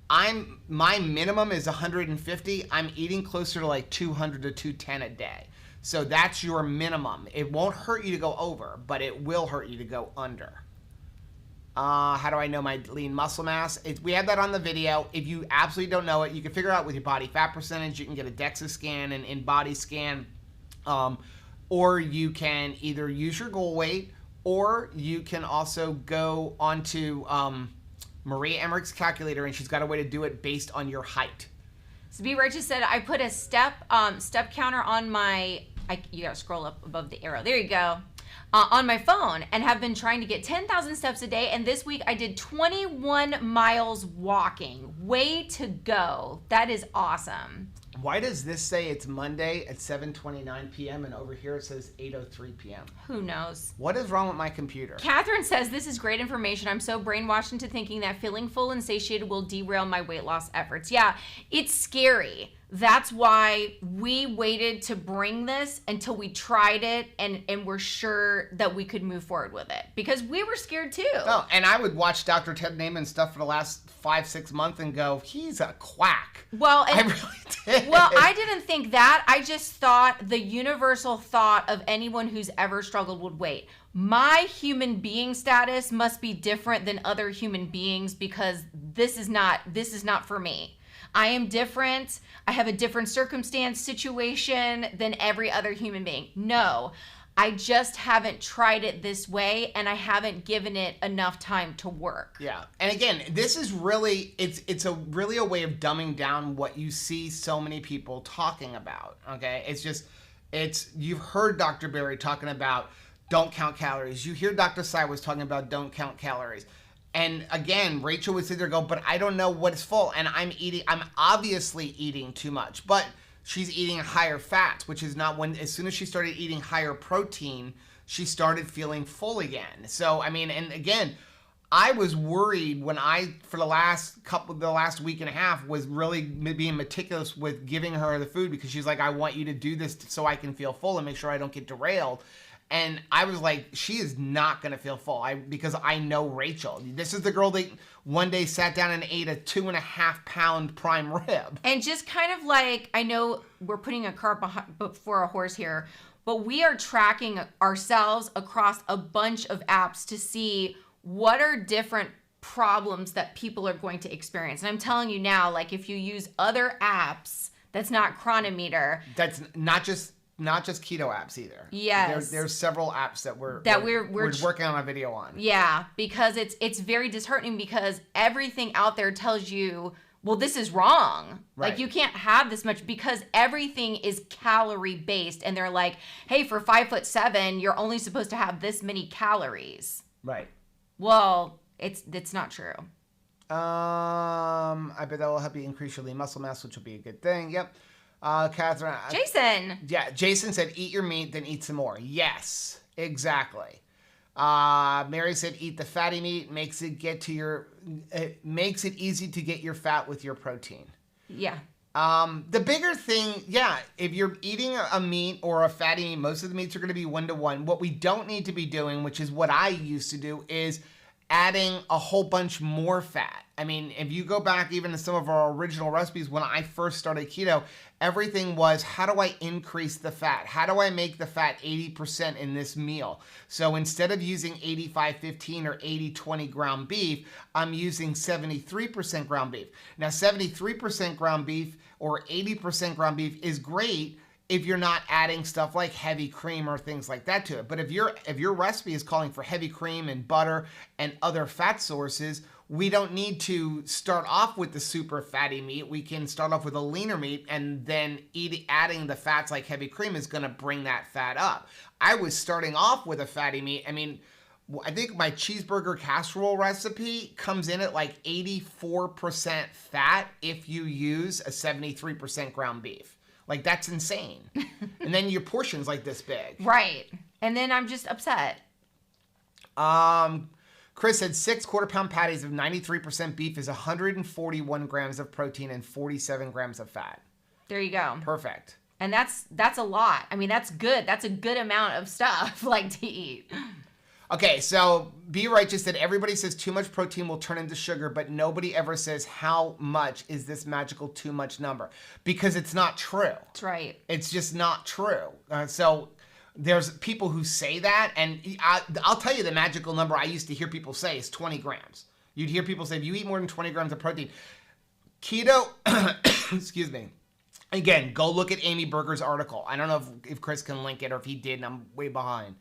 A: My minimum is 150. I'm eating closer to like 200 to 210 a day. So that's your minimum. It won't hurt you to go over, but it will hurt you to go under. How do I know my lean muscle mass? We have that on the video. If you absolutely don't know it, you can figure out with your body fat percentage. You can get a DEXA scan and in-body scan. Or you can either use your goal weight, or you can also go onto Maria Emmerich's calculator, and she's got a way to do it based on your height.
B: So Be Righteous said, I put a step counter on my, you gotta scroll up above the arrow. There you go. On my phone, and have been trying to get 10,000 steps a day. And this week I did 21 miles walking. Way to go. That is awesome.
A: Why does this say it's Monday at 7:29 p.m. and over here it says 8:03 p.m.?
B: Who knows?
A: What is wrong with my computer?
B: Catherine says, this is great information. I'm so brainwashed into thinking that feeling full and satiated will derail my weight loss efforts. Yeah, it's scary. That's why we waited to bring this until we tried it and we're sure that we could move forward with it, because we were scared too.
A: Oh, and I would watch Dr. Ted Naiman stuff for the last 5-6 months and go, he's a quack.
B: Well, and,
A: I really did.
B: Well, I didn't think that. I just thought the universal thought of anyone who's ever struggled with weight. My human being status must be different than other human beings, because this is not for me. I am different. I have a different circumstance, situation than every other human being. No, I just haven't tried it this way, and I haven't given it enough time to work.
A: Yeah. And again, this is really, it's a really a way of dumbing down what you see so many people talking about, okay? You've heard Dr. Berry talking about don't count calories. You hear Dr. Sai was talking about don't count calories. And again, Rachel would sit there and go, but I don't know what's full. And I'm obviously eating too much. But she's eating higher fats, which is not as soon as she started eating higher protein, she started feeling full again. So, I mean, and again, I was worried when for the last week and a half was really being meticulous with giving her the food, because she's like, I want you to do this so I can feel full and make sure I don't get derailed. And I was like, she is not going to feel full because I know Rachel. This is the girl that one day sat down and ate a 2.5 pound prime rib.
B: And just kind of like, I know we're putting a cart before a horse here, but we are tracking ourselves across a bunch of apps to see what are different problems that people are going to experience. And I'm telling you now, like if you use other apps, that's not Cronometer.
A: That's not just keto apps either.
B: Yes.
A: There's several apps that we're working on a video on.
B: Yeah, because it's very disheartening because everything out there tells you, well, this is wrong.
A: Right.
B: Like you can't have this much because everything is calorie based. And they're like, hey, for 5'7", you're only supposed to have this many calories.
A: Right.
B: Well, it's not true.
A: I bet that will help you increase your lean muscle mass, which will be a good thing. Yep. Catherine.
B: Jason.
A: Yeah, Jason said, eat your meat, then eat some more. Yes, exactly. Mary said, eat the fatty meat. It makes it easy to get your fat with your protein.
B: Yeah.
A: The bigger thing, if you're eating a meat or a fatty meat, most of the meats are going to be 1-to-1. What we don't need to be doing, which is what I used to do, is adding a whole bunch more fat. I mean, if you go back even to some of our original recipes, when I first started keto, everything was, how do I increase the fat? How do I make the fat 80% in this meal? So instead of using 85-15 or 80-20 ground beef, I'm using 73% ground beef. Now, 73% ground beef or 80% ground beef is great if you're not adding stuff like heavy cream or things like that to it. But if your recipe is calling for heavy cream and butter and other fat sources, we don't need to start off with the super fatty meat. We can start off with a leaner meat, and then adding the fats like heavy cream is going to bring that fat up. I was starting off with a fatty meat. I mean, I think my cheeseburger casserole recipe comes in at like 84% fat if you use a 73% ground beef. Like, that's insane. And then your portion's like this big.
B: Right. And then I'm just upset.
A: Chris said 6 quarter-pound patties of 93% beef is 141 grams of protein and 47 grams of fat.
B: There you go.
A: Perfect.
B: And that's a lot. I mean, that's good. That's a good amount of stuff, like, to eat.
A: Okay, so Be Righteous said everybody says too much protein will turn into sugar, but nobody ever says how much is this magical too much number, because it's not true.
B: That's right.
A: It's just not true. So there's people who say that, and I'll tell you the magical number I used to hear people say is 20 grams. You'd hear people say, if you eat more than 20 grams of protein. Keto, excuse me. Again, go look at Amy Berger's article. I don't know if Chris can link it or if he did, and I'm way behind.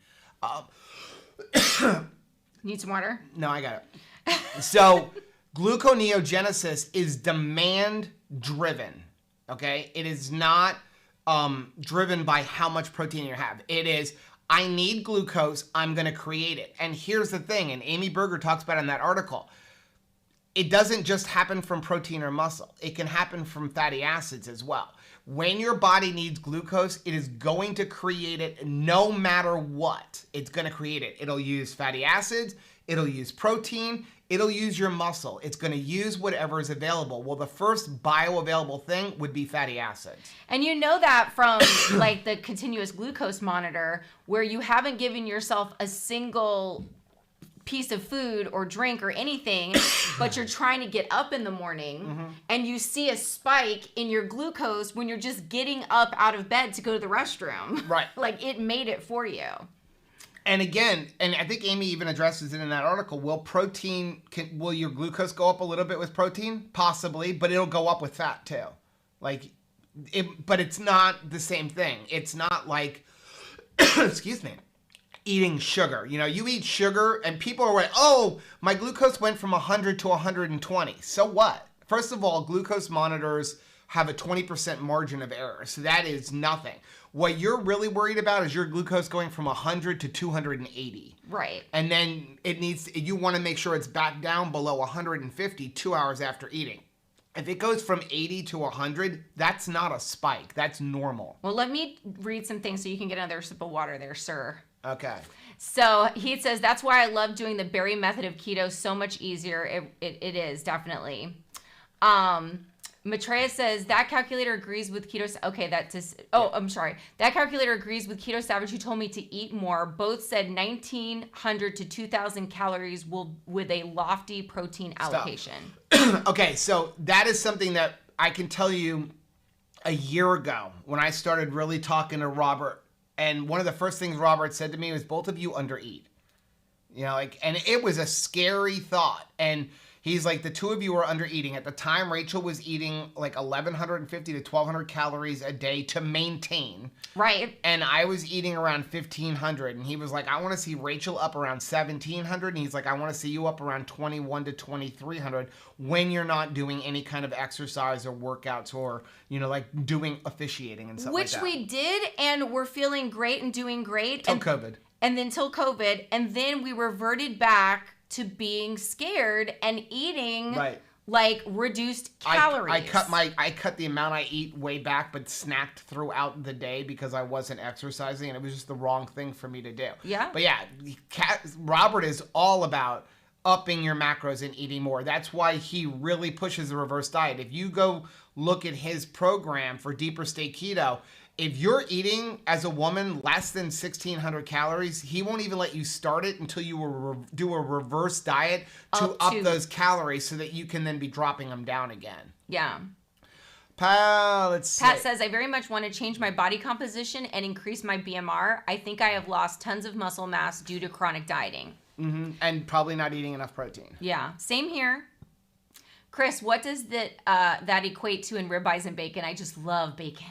B: Need some water?
A: No, I got it. So, gluconeogenesis is demand driven. Okay, it is not driven by how much protein you have. It is, I need glucose, I'm going to create it. And here's the thing, and Amy Berger talks about it in that article. It doesn't just happen from protein or muscle. It can happen from fatty acids as well. When your body needs glucose, it is going to create it no matter what. It's going to create it. It'll use fatty acids. It'll use protein. It'll use your muscle. It's going to use whatever is available. Well, the first bioavailable thing would be fatty acids.
B: And you know that from like the continuous glucose monitor, where you haven't given yourself a single piece of food or drink or anything, but you're trying to get up in the morning and you see a spike in your glucose when you're just getting up out of bed to go to the restroom.
A: Right.
B: Like, it made it for you.
A: And again, and I think Amy even addresses it in that article, will your glucose go up a little bit with protein? Possibly, but it'll go up with fat too. But it's not the same thing. It's not like, excuse me, eating sugar. You know, you eat sugar and people are like, oh, my glucose went from 100 to 120. So what? First of all, glucose monitors have a 20% margin of error. So that is nothing. What you're really worried about is your glucose going from 100 to 280.
B: Right.
A: And then you want to make sure it's back down below 150 2 hours after eating. If it goes from 80 to 100, that's not a spike. That's normal.
B: Well, let me read some things so you can get another sip of water there, sir.
A: Okay.
B: So he says, that's why I love doing the berry method of keto, so much easier. It is, definitely. Maitreya says that calculator agrees with Keto. Okay, that just. Oh, I'm sorry. That calculator agrees with Keto Savage, who told me to eat more. Both said 1,900 to 2,000 calories with a lofty protein allocation.
A: Okay, so that is something that I can tell you. A year ago, when I started really talking to Robert, and one of the first things Robert said to me was, "Both of you undereat." You know, like, and it was a scary thought. And he's like, the two of you are under eating. At the time, Rachel was eating like 1,150 to 1,200 calories a day to maintain.
B: Right.
A: And I was eating around 1,500. And he was like, I want to see Rachel up around 1,700. And he's like, I want to see you up around 2,100 to 2,300 when you're not doing any kind of exercise or workouts or, you know, like doing officiating and stuff like that.
B: Which we did, and we're feeling great and doing great.
A: Till COVID.
B: And then till COVID. And then we reverted back to being scared and eating like reduced calories.
A: I cut the amount I eat way back, but snacked throughout the day because I wasn't exercising, and it was just the wrong thing for me to do.
B: Yeah.
A: But yeah, Robert is all about upping your macros and eating more. That's why he really pushes the reverse diet. If you go look at his program for Deeper State Keto, if you're eating as a woman less than 1,600 calories, he won't even let you start it until you do a reverse diet to up those calories so that you can then be dropping them down again.
B: Yeah.
A: Pat
B: says, I very much want to change my body composition and increase my BMR. I think I have lost tons of muscle mass due to chronic dieting.
A: Mm-hmm. And probably not eating enough protein.
B: Yeah. Same here. Chris, what does that equate to in ribeyes and bacon? I just love bacon.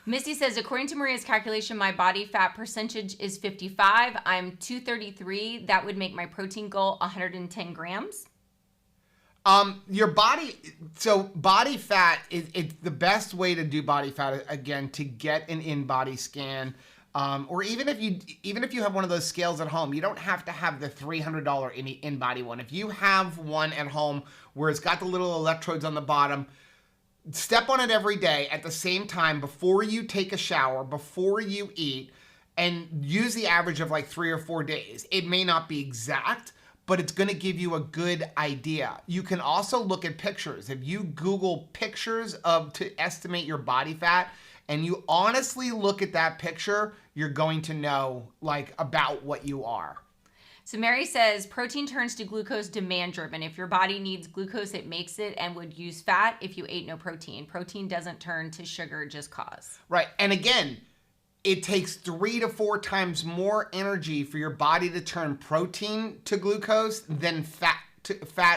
B: Misty says, according to Maria's calculation, my body fat percentage is 55. I'm 233. That would make my protein goal 110 grams.
A: Your body, so body fat it's the best way to do body fat, again, to get an in-body scan. Or even if you have one of those scales at home, you don't have to have the $300 in-body one. If you have one at home where it's got the little electrodes on the bottom, step on it every day at the same time before you take a shower, before you eat, and use the average of like 3 or 4 days. It may not be exact, but it's going to give you a good idea. You can also look at pictures. If you Google pictures to estimate your body fat, and you honestly look at that picture, you're going to know like about what you are.
B: So Mary says, protein turns to glucose demand driven. If your body needs glucose, it makes it and would use fat if you ate no protein. Protein doesn't turn to sugar just cause.
A: Right. And again, it takes 3 to 4 times more energy for your body to turn protein to glucose than fat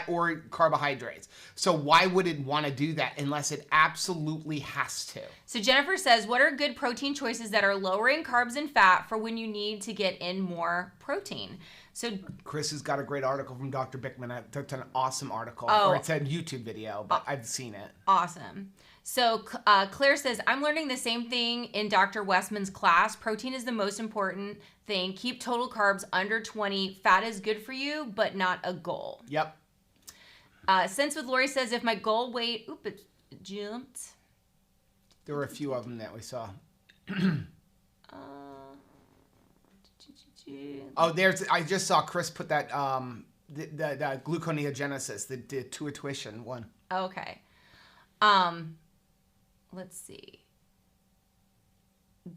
A: or carbohydrates. So why would it want to do that unless it absolutely has to?
B: So Jennifer says, what are good protein choices that are lower in carbs and fat for when you need to get in more protein? So
A: Chris has got a great article from Dr. Bickman. That's an awesome article.
B: Oh.
A: Or it's a YouTube video, but I've seen it.
B: Awesome. So Claire says, I'm learning the same thing in Dr. Westman's class. Protein is the most important thing. Keep total carbs under 20. Fat is good for you, but not a goal.
A: Yep.
B: Sense with Lori says, if my goal weight, it jumped.
A: There were a few of them that we saw. I just saw Chris put that, the gluconeogenesis, the tuition one.
B: Okay. Let's see.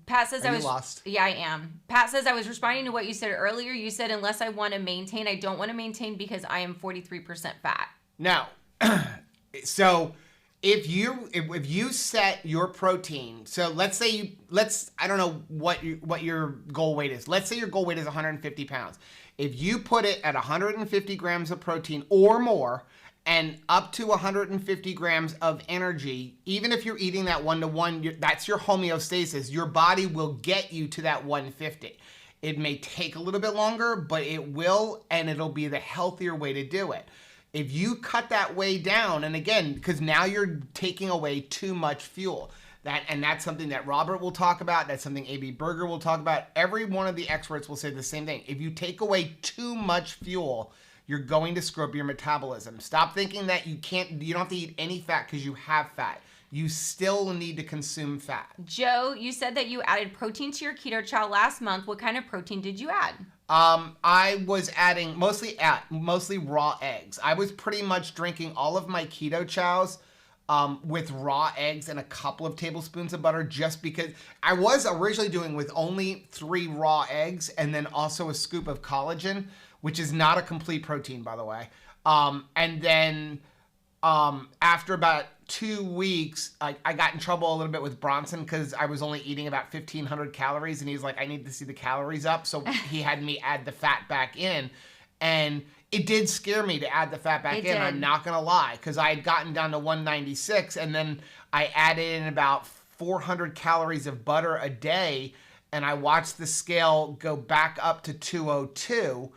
B: Pat says
A: Are you lost?
B: Yeah, I am. Pat says I was responding to what you said earlier. You said unless I want to maintain, I don't want to maintain because I am 43% fat.
A: No. So if you set your protein, so I don't know what your goal weight is. Let's say your goal weight is 150 pounds. If you put it at 150 grams of protein or more, and up to 150 grams of energy, even if you're eating that 1-to-1, that's your homeostasis. Your body will get you to that 150. It may take a little bit longer, but it will, and it'll be the healthier way to do it. If you cut that way down, and again, because now you're taking away too much fuel, that's something that Robert will talk about. That's something A.B. Berger will talk about. Every one of the experts will say the same thing. If you take away too much fuel, you're going to screw up your metabolism. Stop thinking that you don't have to eat any fat because you have fat. You still need to consume fat.
B: Joe, you said that you added protein to your keto chow last month. What kind of protein did you add?
A: I was adding mostly raw eggs. I was pretty much drinking all of my keto chows with raw eggs and a couple of tablespoons of butter, just because I was originally doing with only 3 raw eggs and then also a scoop of collagen, which is not a complete protein, by the way. And then after about 2 weeks, I got in trouble a little bit with Bronson because I was only eating about 1,500 calories, and he's like, I need to see the calories up. So he had me add the fat back in. And it did scare me to add the fat back in, I'm not going to lie, because I had gotten down to 196, and then I added in about 400 calories of butter a day, and I watched the scale go back up to 202,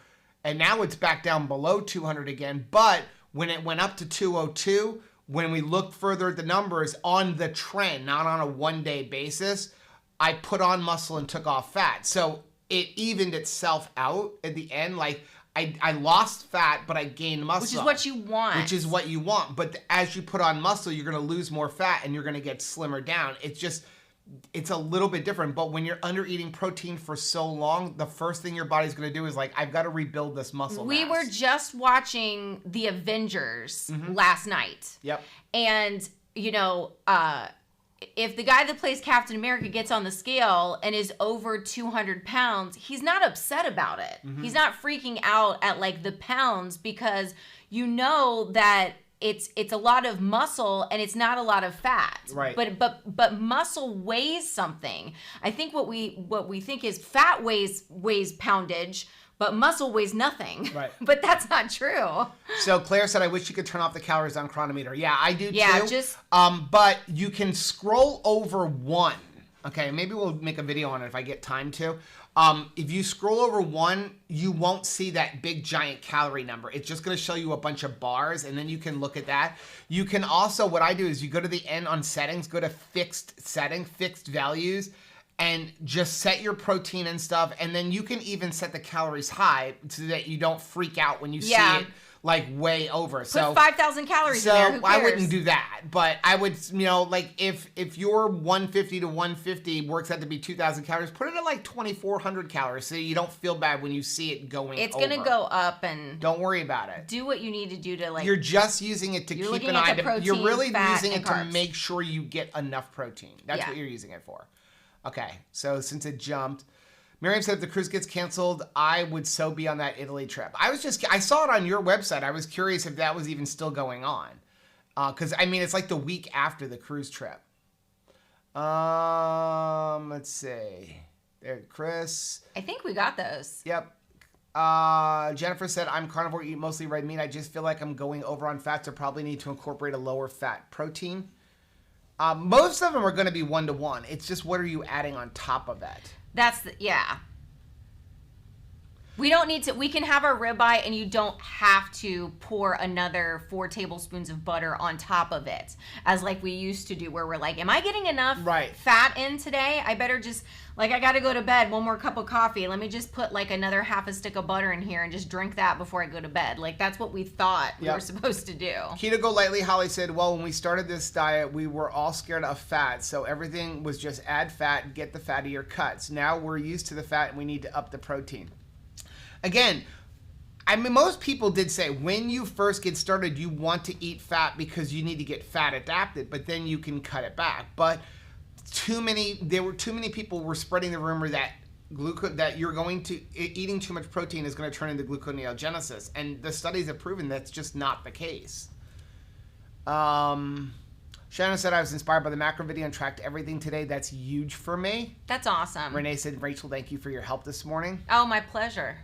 A: and now it's back down below 200 again. But when it went up to 202, when we looked further at the numbers on the trend, not on a one-day basis, I put on muscle and took off fat. So it evened itself out at the end. Like, I lost fat, but I gained muscle.
B: Which is what you want.
A: Which is what you want. But as you put on muscle, you're going to lose more fat and you're going to get slimmer down. It's a little bit different. But when you're under eating protein for so long, the first thing your body's going to do is like, I've got to rebuild this muscle
B: We
A: mass.
B: were just watching The Avengers last night.
A: Yep.
B: And, if the guy that plays Captain America gets on the scale and is over 200 pounds, he's not upset about it. He's not freaking out at like the pounds, because that it's a lot of muscle and it's not a lot of fat.
A: Right.
B: But muscle weighs something. I think what we think is fat weighs poundage, but muscle weighs nothing.
A: Right.
B: But that's not true.
A: So Claire said, I wish you could turn off the calories on Cronometer. Yeah, I do too. But you can scroll over one. Okay, maybe we'll make a video on it if I get time to. If you scroll over one, you won't see that big giant calorie number. It's just going to show you a bunch of bars, and then you can look at that. You can also, what I do is you go to the end on settings, go to fixed values, and just set your protein and stuff, and then you can even set the calories high so that you don't freak out when you see it like way over.
B: Put 5,000 calories in there. Who cares?
A: I wouldn't do that, but I would, like if your 150 to 150 works out to be 2,000 calories, put it at like 2,400 calories so you don't feel bad when you see it going over.
B: It's going to go up, and
A: don't worry about it.
B: Do what you need to do to like.
A: You're just using it to keep an eye. You're really using it to make sure you get enough protein. That's what you're using it for. Okay, so since it jumped, Miriam said if the cruise gets canceled, I would so be on that Italy trip. I saw it on your website. I was curious if that was even still going on. Because, it's like the week after the cruise trip. Let's see. There, Chris.
B: I think we got those.
A: Yep. Jennifer said, I'm carnivore, eat mostly red meat. I just feel like I'm going over on fat, so probably need to incorporate a lower fat protein. Most of them are going to be 1-to-1. It's just what are you adding on top of that?
B: We don't need to. We can have our ribeye, and you don't have to pour another 4 tablespoons of butter on top of it, as like we used to do, where we're like, am I getting enough fat in today? I better just, I got to go to bed, 1 more cup of coffee. Let me just put like another half a stick of butter in here and just drink that before I go to bed. Like, that's what we thought we were supposed to do.
A: Keto Go Lightly Holly said, well, when we started this diet, we were all scared of fat. So everything was just add fat and get the fattier cuts. Now we're used to the fat and we need to up the protein. Again, most people did say when you first get started, you want to eat fat because you need to get fat adapted, but then you can cut it back. But too many people were spreading the rumor that eating too much protein is going to turn into gluconeogenesis, and the studies have proven that's just not the case. Shannon said, I was inspired by the macro video and tracked everything today. That's huge for me.
B: That's awesome.
A: Renee said, Rachel, thank you for your help this morning.
B: Oh, my pleasure.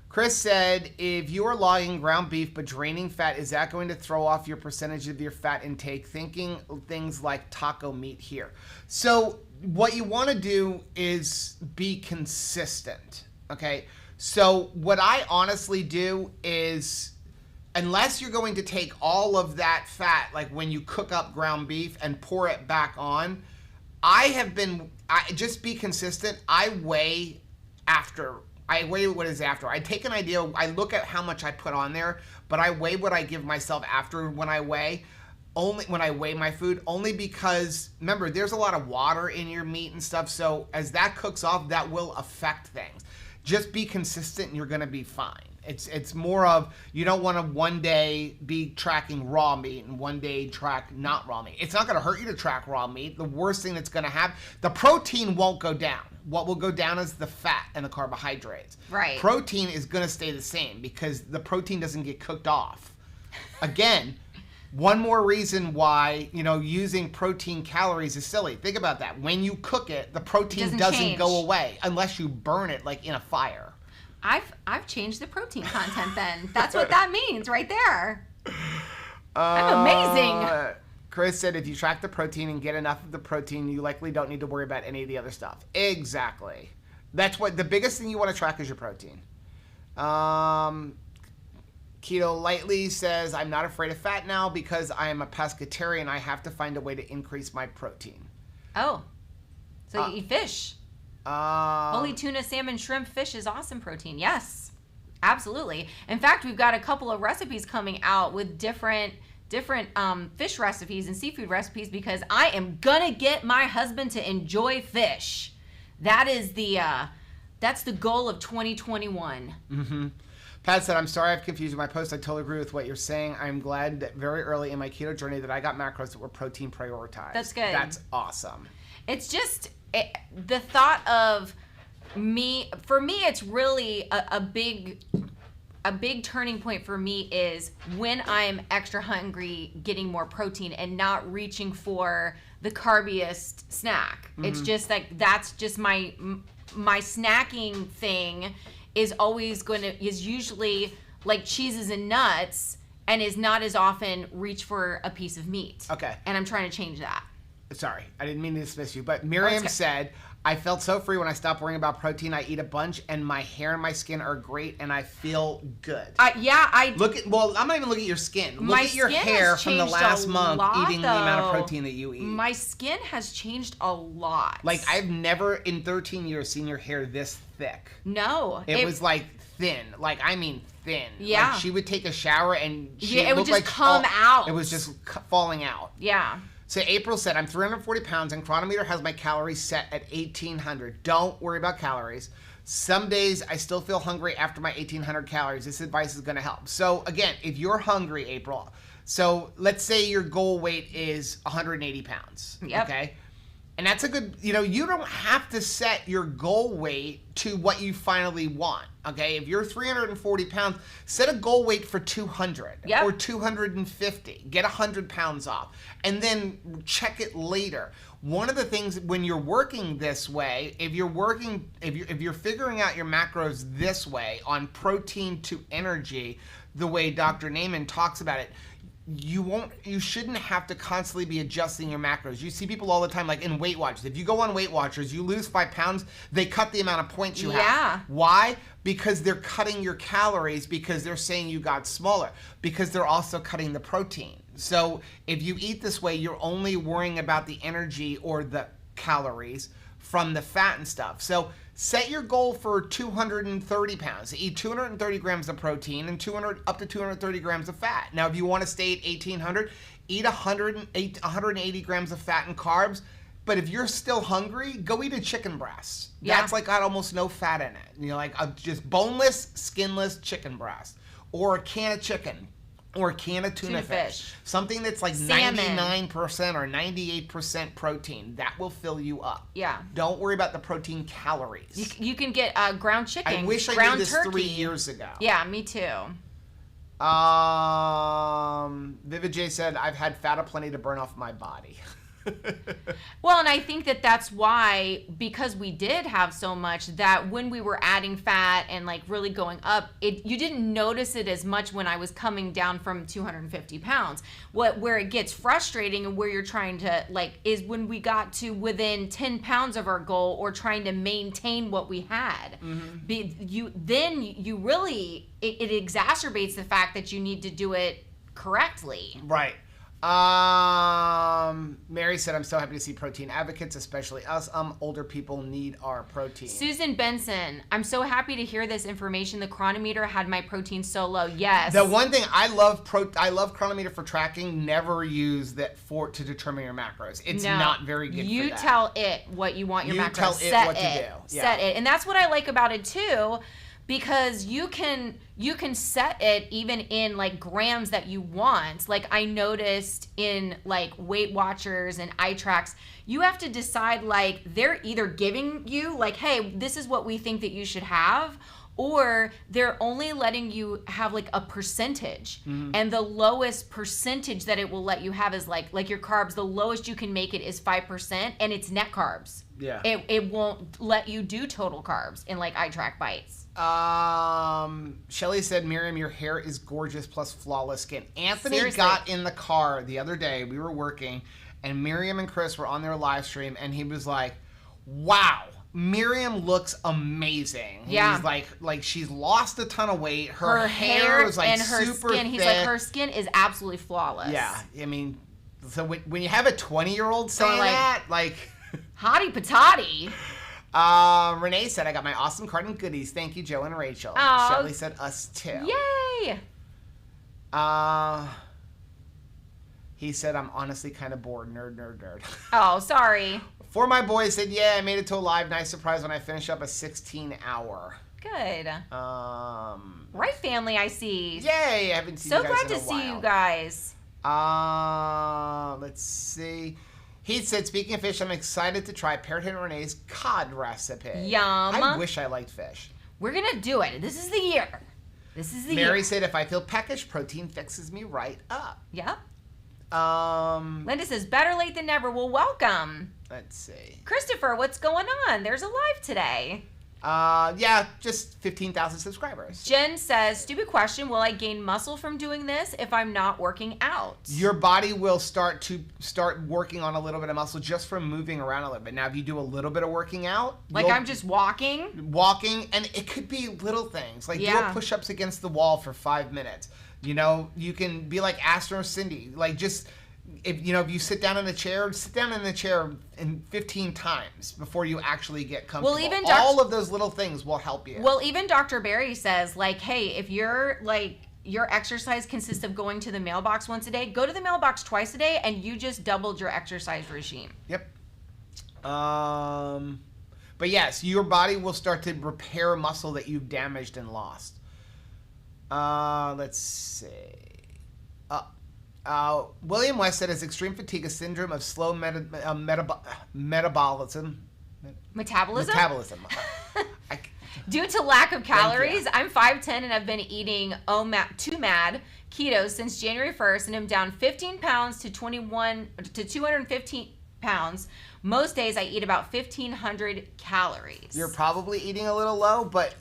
A: Chris said, if you are logging ground beef but draining fat, is that going to throw off your percentage of your fat intake? Thinking things like taco meat here. So what you want to do is be consistent, okay? So what I honestly do is, unless you're going to take all of that fat, like when you cook up ground beef and pour it back on, just be consistent. I weigh what is after. I take an idea, I look at how much I put on there, but I weigh what I give myself after when I weigh my food, only because, remember, there's a lot of water in your meat and stuff, so as that cooks off, that will affect things. Just be consistent and you're going to be fine. It's more of you don't want to one day be tracking raw meat and one day track not raw meat. It's not going to hurt you to track raw meat. The worst thing that's going to happen, the protein won't go down. What will go down is the fat and the carbohydrates.
B: Right.
A: Protein is going to stay the same because the protein doesn't get cooked off. Again, one more reason why, using protein calories is silly. Think about that. When you cook it, the protein doesn't go away unless you burn it like in a fire.
B: I've changed the protein content then. That's what that means right there. I'm amazing.
A: Chris said if you track the protein and get enough of the protein, you likely don't need to worry about any of the other stuff. Exactly. That's what the biggest thing you want to track is your protein. Keto Lightly says, I'm not afraid of fat now because I am a pescatarian. I have to find a way to increase my protein.
B: Oh, so you eat fish. Only tuna, salmon, shrimp, fish is awesome protein. Yes, absolutely. In fact, we've got a couple of recipes coming out with different fish recipes and seafood recipes because I am gonna get my husband to enjoy fish. That is that's the goal of 2021.
A: Mm-hmm. Pat said, I'm sorry I've confused you my post. I totally agree with what you're saying. I'm glad that very early in my keto journey that I got macros that were protein prioritized.
B: That's good.
A: That's awesome.
B: It's just the thought of for me, it's really a big turning point for me is when I'm extra hungry, getting more protein and not reaching for the carbiest snack. Mm-hmm. It's just like, that's just my snacking thing is usually like cheeses and nuts and is not as often reach for a piece of meat.
A: Okay.
B: And I'm trying to change that.
A: Sorry, I didn't mean to dismiss you, but Miriam said, I felt so free when I stopped worrying about protein. I eat a bunch and my hair and my skin are great and I feel good.
B: I'm
A: not even looking at your skin. Look at your hair from the last month eating the amount of protein that you eat.
B: My skin has changed a lot.
A: Like I've never in 13 years seen your hair this thick.
B: No.
A: It was like thin. Like I mean thin.
B: Yeah.
A: Like she would take a shower and
B: it would just come out.
A: It was just falling out.
B: Yeah.
A: So April said, I'm 340 pounds and Cronometer has my calories set at 1,800. Don't worry about calories. Some days I still feel hungry after my 1,800 calories. This advice is going to help. So again, if you're hungry, April, so let's say your goal weight is 180 pounds.
B: Yep.
A: Okay. And that's a good, you don't have to set your goal weight to what you finally want. Okay, if you're 340 pounds, set a goal weight for 200 or 250. Get 100 pounds off and then check it later. One of the things when you're working this way, if you're figuring out your macros this way on protein to energy, the way Dr. Naiman talks about it, you shouldn't have to constantly be adjusting your macros. You see people all the time, like in Weight Watchers. If you go on Weight Watchers, you lose 5 pounds, they cut the amount of points you have.
B: Yeah.
A: Why? Because they're cutting your calories because they're saying you got smaller. Because they're also cutting the protein. So if you eat this way, you're only worrying about the energy or the calories from the fat and stuff. So set your goal for 230 pounds. Eat 230 grams of protein and up to 230 grams of fat. Now, if you want to stay at 1,800, eat 180 grams of fat and carbs. But if you're still hungry, go eat a chicken breast.
B: Yeah.
A: That's like got almost no fat in it. Like just boneless, skinless chicken breast. Or a can of chicken. Or a can of tuna fish. Something that's like salmon. 99% or 98% protein. That will fill you up.
B: Yeah.
A: Don't worry about the protein calories.
B: You can get ground chicken,
A: I wish I
B: ground
A: did this
B: turkey.
A: 3 years ago.
B: Yeah, me too.
A: Vivid J said, I've had fat aplenty to burn off my body.
B: Well, and I think that's why, because we did have so much, that when we were adding fat and like really going up, you didn't notice it as much when I was coming down from 250 pounds. Where it gets frustrating and where you're trying to is when we got to within 10 pounds of our goal or trying to maintain what we had. Mm-hmm. You really, it exacerbates the fact that you need to do it correctly.
A: Right. Mary said, I'm so happy to see protein advocates, especially us. Older people need our protein.
B: Susan Benson, I'm so happy to hear this information. The Cronometer had my protein so low. Yes.
A: The one thing I love Cronometer for tracking. Never use that to determine your macros. It's not very good.
B: You
A: for that.
B: tell it what you want your macros.
A: You tell it what to do.
B: Set it, and that's what I like about it too, because you can you can set it even in like grams that you want. Like I noticed in like Weight Watchers and eye tracks, you have to decide like they're either giving you like, hey, this is what we think that you should have, or they're only letting you have like a percentage. And the lowest percentage that it will let you have is like your carbs, the lowest you can make it is 5%, and it's net carbs.
A: Yeah.
B: It won't let you do total carbs in like eye track bites.
A: Shelly said, Miriam, your hair is gorgeous plus flawless skin. Anthony
B: Seriously.
A: got in the car the other day. We were working, and Miriam and Chris were on their live stream, and he was like, wow, Miriam looks amazing.
B: Yeah.
A: He's like she's lost a ton of weight.
B: Her hair
A: is like
B: and her
A: super
B: skin. He's
A: thick.
B: like, her skin is absolutely flawless.
A: Yeah, I mean, so when you have a 20-year-old saying
B: like-
A: that, like...
B: Hottie patati.
A: Renee said, I got my awesome card and goodies. Thank you, Joe and Rachel.
B: Aw.
A: Shelly said, us too.
B: Yay.
A: He said, I'm honestly kind of bored. Nerd.
B: Oh, sorry.
A: For my boys said, yeah, I made it to a live. Nice surprise when I finish up a 16-hour.
B: Good. Right, family, I see.
A: Yay, I haven't seen
B: So
A: you guys
B: glad
A: in
B: to
A: a
B: see
A: while.
B: you guys.
A: Let's see. He said, speaking of fish, I'm excited to try Parrot Hen Renee's cod recipe.
B: Yum.
A: I wish I liked fish.
B: We're going to do it. This is the year.
A: Mary said, if I feel peckish, protein fixes me right up.
B: Yep.
A: Let's
B: Linda says, better late than never. Well, welcome.
A: see.
B: Christopher, what's going on? There's a live today.
A: Yeah, just 15,000 subscribers.
B: Jen says, stupid question, will I gain muscle from doing this if I'm not working out?
A: Your body will start working on a little bit of muscle just from moving around a little bit. Now, if you do a little bit of working out,
B: Like I'm just walking?
A: and it could be little things. Like do
B: Yeah.
A: push-ups against the wall for 5 minutes. You know, you can be like Astro Cindy. Like just, if you sit down in a chair, sit down in the chair in 15 times before you actually get comfortable.
B: Well, even
A: all of those little things will help you.
B: Well, even Dr. Barry says, like, hey, if you're like, your exercise consists of going to the mailbox once a day, go to the mailbox twice a day, and you just doubled your exercise regime.
A: Yep. But yes, your body will start to repair muscle that you've damaged and lost. Let's see. William West said, is extreme fatigue a syndrome of slow metabolism?
B: Metabolism? Due to lack of calories, I'm 5'10", and I've been eating too mad keto since January 1st, and I'm down 15 pounds to 215 pounds. Most days I eat about 1,500 calories.
A: You're probably eating a little low, but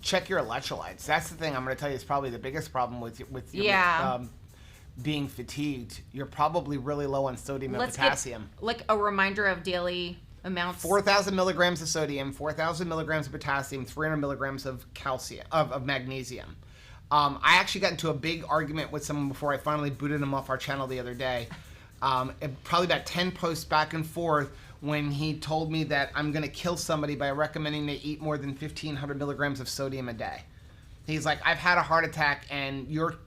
A: check your electrolytes. That's the thing I'm going to tell you is probably the biggest problem with your being fatigued. You're probably really low on sodium and potassium.
B: Get, like a reminder of daily amounts.
A: 4,000 milligrams of sodium, 4,000 milligrams of potassium, 300 milligrams of calcium, of magnesium. I actually got into a big argument with someone before I finally booted him off our channel the other day. Probably about 10 posts back and forth when he told me that I'm going to kill somebody by recommending they eat more than 1,500 milligrams of sodium a day. He's like, I've had a heart attack, and your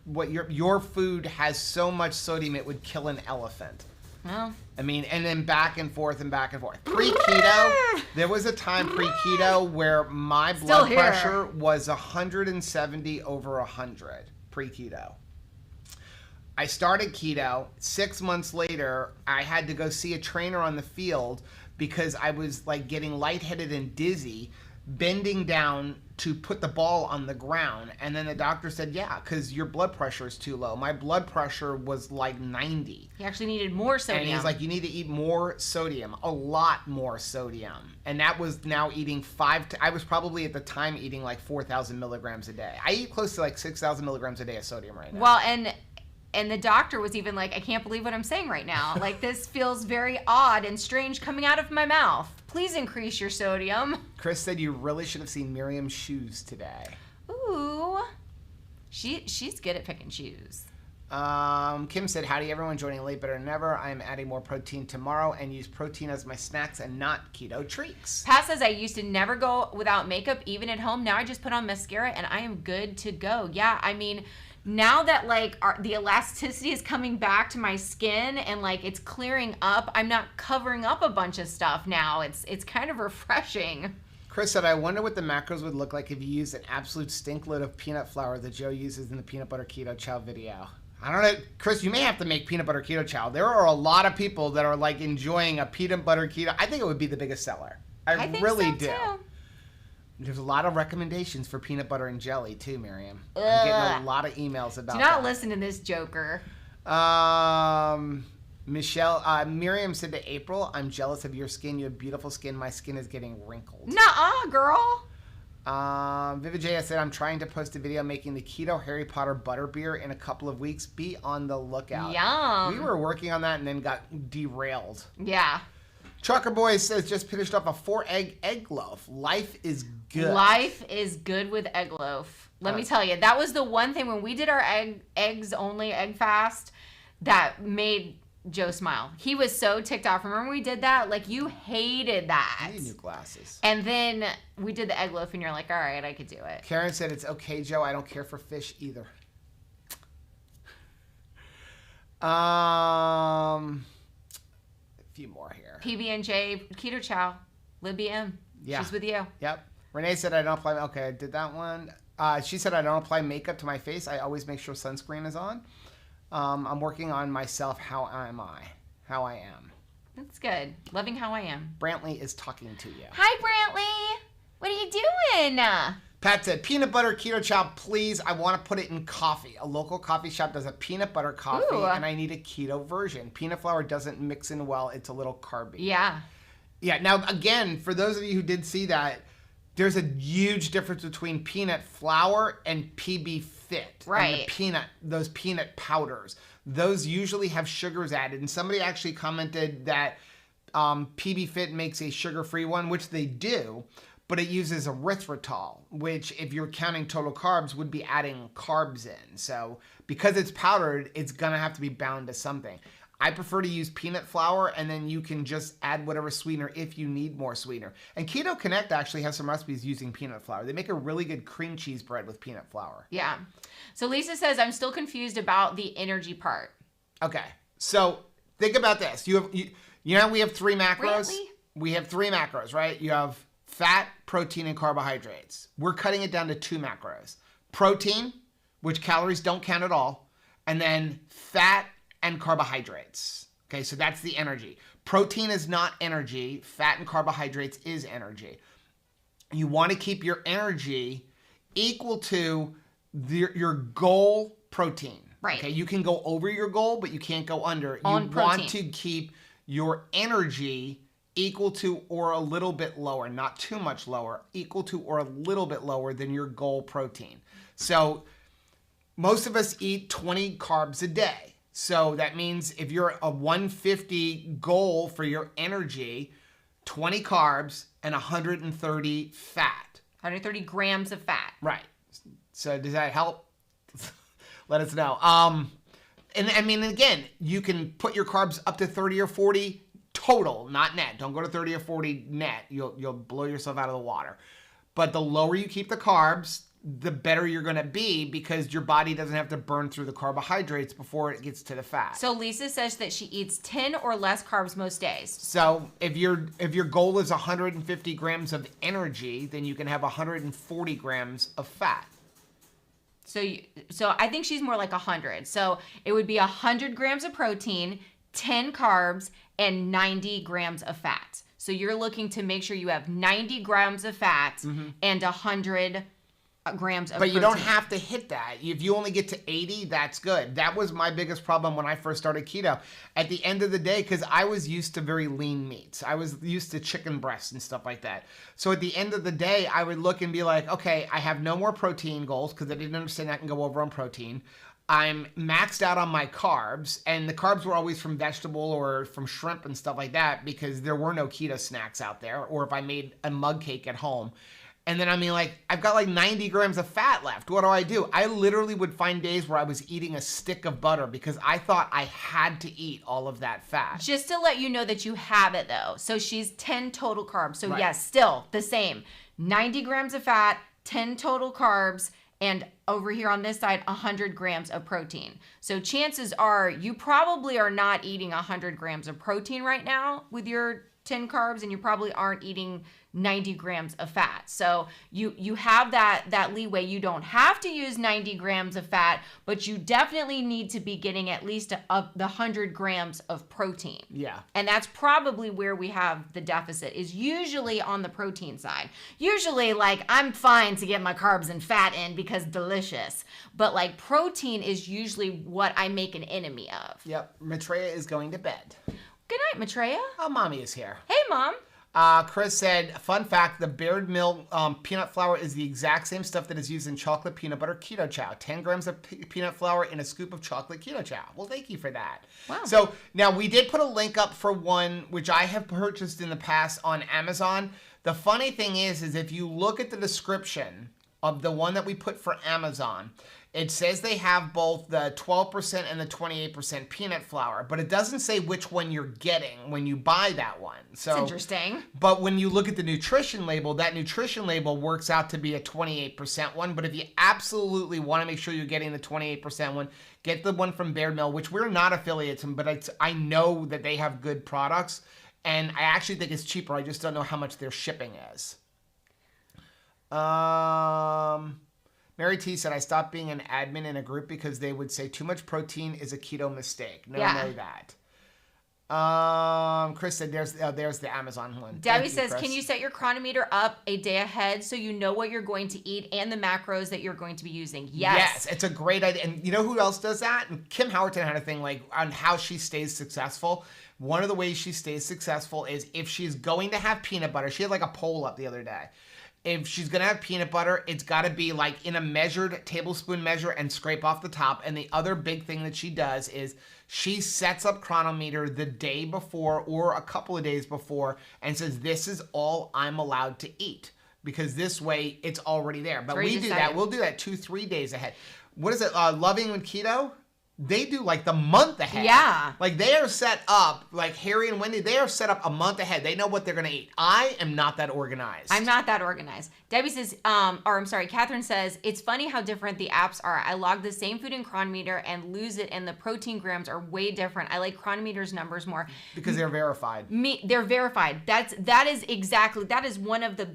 A: food has so much sodium it would kill an elephant.
B: Well,
A: I mean, and then back and forth and back and forth. Pre-keto, there was a time pre-keto where my blood pressure was 170 over 100 pre-keto. I started keto. 6 months later, I had to go see a trainer on the field because I was like getting lightheaded and dizzy, bending down to put the ball on the ground. And then the doctor said, yeah, because your blood pressure is too low. My blood pressure was like 90.
B: He actually needed more sodium.
A: And he's like, you need to eat more sodium, a lot more sodium. And that was now eating I was probably at the time eating like 4,000 milligrams a day. I eat close to like 6,000 milligrams a day of sodium right now.
B: Well, and the doctor was even like, I can't believe what I'm saying right now. Like, this feels very odd and strange coming out of my mouth. Please increase your sodium.
A: Chris said you really should have seen Miriam's shoes today.
B: Ooh. She's good at picking shoes.
A: Kim said, howdy everyone, joining late better than ever. I am adding more protein tomorrow and use protein as my snacks and not keto treats.
B: Pat says, I used to never go without makeup, even at home. Now I just put on mascara and I am good to go. Yeah, I mean, now that like the elasticity is coming back to my skin and like it's clearing up, I'm not covering up a bunch of stuff now. It's kind of refreshing.
A: Chris said, I wonder what the macros would look like if you used an absolute stink load of peanut flour that Joe uses in the peanut butter keto chow video. I don't know. Chris, you may have to make peanut butter keto chow. There are a lot of people that are like enjoying a peanut butter keto. I think it would be the biggest seller. I think really so, do. Too. There's a lot of recommendations for peanut butter and jelly too, Miriam. I'm getting a lot of emails about that.
B: Do not listen to this joker.
A: Miriam said to April, I'm jealous of your skin. You have beautiful skin. My skin is getting wrinkled.
B: Nuh-uh, girl.
A: Vivijaya said, I'm trying to post a video making the keto Harry Potter butterbeer in a couple of weeks. Be on the lookout.
B: Yum.
A: We were working on that and then got derailed.
B: Yeah.
A: Trucker Boy says, just finished off a 4-egg loaf. Life is good.
B: Life is good with egg loaf. Let me tell you, that was the one thing when we did our egg fast that made Joe smile. He was so ticked off. Remember we did that? Like, you hated that.
A: I need new glasses.
B: And then we did the egg loaf, and you're like, all right, I could do it.
A: Karen said, it's okay, Joe. I don't care for fish either. A few more here.
B: PB&J, Keto Chow, Libby M. Yeah. She's with you.
A: Yep. Renee said, I don't apply... Okay, I did that one. She said, I don't apply makeup to my face. I always make sure sunscreen is on. I'm working on myself. How am I? How I am.
B: That's good. Loving how I am.
A: Brantley is talking to you.
B: Hi, Brantley. What are you doing?
A: Pat said, peanut butter keto chow, please. I want to put it in coffee. A local coffee shop does a peanut butter coffee, and I need a keto version. Peanut flour doesn't mix in well. It's a little carby.
B: Yeah.
A: Yeah. Now, again, for those of you who did see that, there's a huge difference between peanut flour and PB Fit.
B: Right.
A: And those peanut powders. Those usually have sugars added. And somebody actually commented that PB Fit makes a sugar-free one, which they do, but it uses erythritol, which if you're counting total carbs would be adding carbs in. So because it's powdered, it's going to have to be bound to something. I prefer to use peanut flour, and then you can just add whatever sweetener if you need more sweetener. And Keto Connect actually has some recipes using peanut flour. They make a really good cream cheese bread with peanut flour.
B: Yeah. So Lisa says, I'm still confused about the energy part.
A: Okay. So think about this. You know we have 3 macros?
B: Really?
A: We have 3 macros, right? You have fat, protein, and carbohydrates. We're cutting it down to 2 macros. Protein, which calories don't count at all, and then fat and carbohydrates. Okay, so that's the energy. Protein is not energy. Fat and carbohydrates is energy. You want to keep your energy equal to your goal protein.
B: Right.
A: Okay, you can go over your goal, but you can't go under. You want to keep your energy equal to or a little bit lower, not too much lower, equal to or a little bit lower than your goal protein. So most of us eat 20 carbs a day. So that means if you're a 150 goal for your energy, 20 carbs and 130 fat.
B: 130 grams of fat.
A: Right. So does that help? Let us know. And I mean, again, you can put your carbs up to 30 or 40 total, not net. Don't go to 30 or 40 net. You'll blow yourself out of the water. But the lower you keep the carbs, the better you're going to be, because your body doesn't have to burn through the carbohydrates before it gets to the fat.
B: So Lisa says that she eats 10 or less carbs most days.
A: So if your goal is 150 grams of energy, then you can have 140 grams of fat.
B: So I think she's more like 100. So it would be 100 grams of protein, 10 carbs, and 90 grams of fat. So you're looking to make sure you have 90 grams of fat and 100 grams of protein.
A: But you don't have to hit that. If you only get to 80, that's good. That was my biggest problem when I first started keto. At the end of the day, because I was used to very lean meats. I was used to chicken breasts and stuff like that. So at the end of the day, I would look and be like, okay, I have no more protein goals because I didn't understand I can go over on protein. I'm maxed out on my carbs, and the carbs were always from vegetable or from shrimp and stuff like that because there were no keto snacks out there, or if I made a mug cake at home. And then I mean, like, I've got like 90 grams of fat left. What do? I literally would find days where I was eating a stick of butter because I thought I had to eat all of that fat.
B: Just to let you know that you have it, though. So she's 10 total carbs. So
A: right.
B: Yes, still the same. 90 grams of fat, 10 total carbs, and over here on this side, 100 grams of protein. So chances are you probably are not eating 100 grams of protein right now with your 10 carbs and you probably aren't eating 90 grams of fat. So you have that leeway. You don't have to use 90 grams of fat, but you definitely need to be getting at least the 100 grams of protein.
A: Yeah.
B: And that's probably where we have the deficit, is usually on the protein side. Usually, like, I'm fine to get my carbs and fat in because delicious. But like protein is usually what I make an enemy of.
A: Yep. Maitreya is going to bed.
B: Good night, Maitreya.
A: Oh, Mommy is here.
B: Hey, Mom.
A: Chris said, fun fact, the Baird Mill peanut flour is the exact same stuff that is used in chocolate peanut butter keto chow. 10 grams of peanut flour in a scoop of chocolate keto chow. Well, thank you for that.
B: Wow.
A: So now we did put a link up for one, which I have purchased in the past on Amazon. The funny thing is if you look at the description of the one that we put for Amazon, it says they have both the 12% and the 28% peanut flour, but it doesn't say which one you're getting when you buy that one. So
B: That's interesting.
A: But when you look at the nutrition label, that nutrition label works out to be a 28% one. But if you absolutely want to make sure you're getting the 28% one, get the one from Baird Mill, which we're not affiliates in, but I know that they have good products, and I actually think it's cheaper. I just don't know how much their shipping is. Mary T said, I stopped being an admin in a group because they would say too much protein is a keto mistake. No, know that. Chris said, there's the Amazon one.
B: Debbie says, can you set your Cronometer up a day ahead so you know what you're going to eat and the macros that you're going to be using?
A: Yes, it's a great idea. And you know who else does that? And Kim Howerton had a thing like on how she stays successful. One of the ways she stays successful is if she's going to have peanut butter. She had like a poll up the other day. If she's going to have peanut butter, it's got to be like in a measured tablespoon measure and scrape off the top. And the other big thing that she does is she sets up Cronometer the day before or a couple of days before and says, this is all I'm allowed to eat. Because this way it's already there. But we do that. We'll do that 2-3 days ahead. What is it? Loving with Keto? They do like the month ahead.
B: Yeah.
A: Like they are set up, like Harry and Wendy, they are set up a month ahead. They know what they're going to eat. I am not that organized.
B: I'm not that organized. Debbie says, Catherine says, it's funny how different the apps are. I log the same food in Cronometer and lose it, and the protein grams are way different. I like Cronometer's numbers more.
A: Because they're verified.
B: They're verified. That is one of the,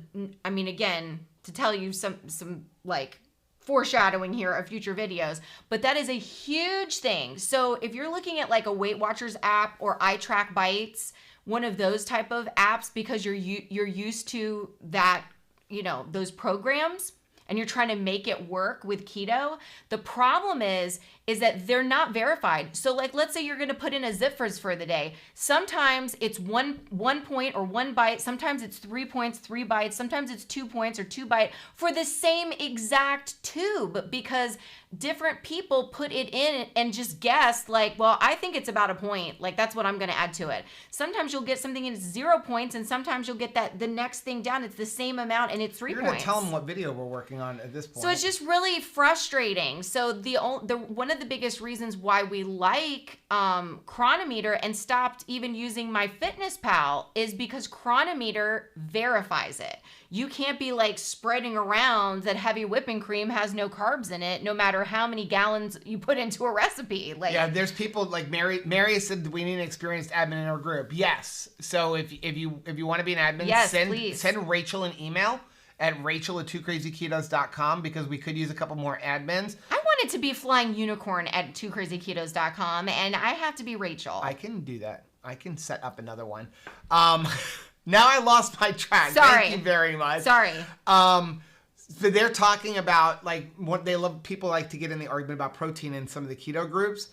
B: I mean, again, to tell you some like, foreshadowing here of future videos, but that is a huge thing. So if you're looking at like a Weight Watchers app or iTrack Bites, one of those type of apps, because you're used to that, you know, those programs, and you're trying to make it work with keto, the problem is that they're not verified. So like, let's say you're going to put in a Zipfers for the day. Sometimes it's one point or one bite. Sometimes it's 3 points, 3 bites. Sometimes it's 2 points or 2 bites for the same exact tube, because different people put it in and just guess like, well, I think it's about a point. Like that's what I'm going to add to it. Sometimes you'll get something and it's 0 points, and sometimes you'll get the next thing down. It's the same amount and it's 3 points.
A: You're going to tell them what video we're working on at this point.
B: So it's just really frustrating. So the one of the biggest reasons why we like Cronometer and stopped even using MyFitnessPal is because Cronometer verifies it. You can't be like spreading around that heavy whipping cream has no carbs in it, no matter how many gallons you put into a recipe. Like, yeah,
A: there's people like Mary said we need an experienced admin in our group. Yes. So if you want to be an admin,
B: yes,
A: send Rachel an email at rachel@twocrazyketos.com, because we could use a couple more admins.
B: I wanted to be flying unicorn at twocrazyketos.com, and I have to be Rachel.
A: I can do that. I can set up another one. Now I lost my track.
B: Sorry.
A: Thank you very much.
B: Sorry.
A: So they're talking about like what they love. People like to get in the argument about protein in some of the keto groups.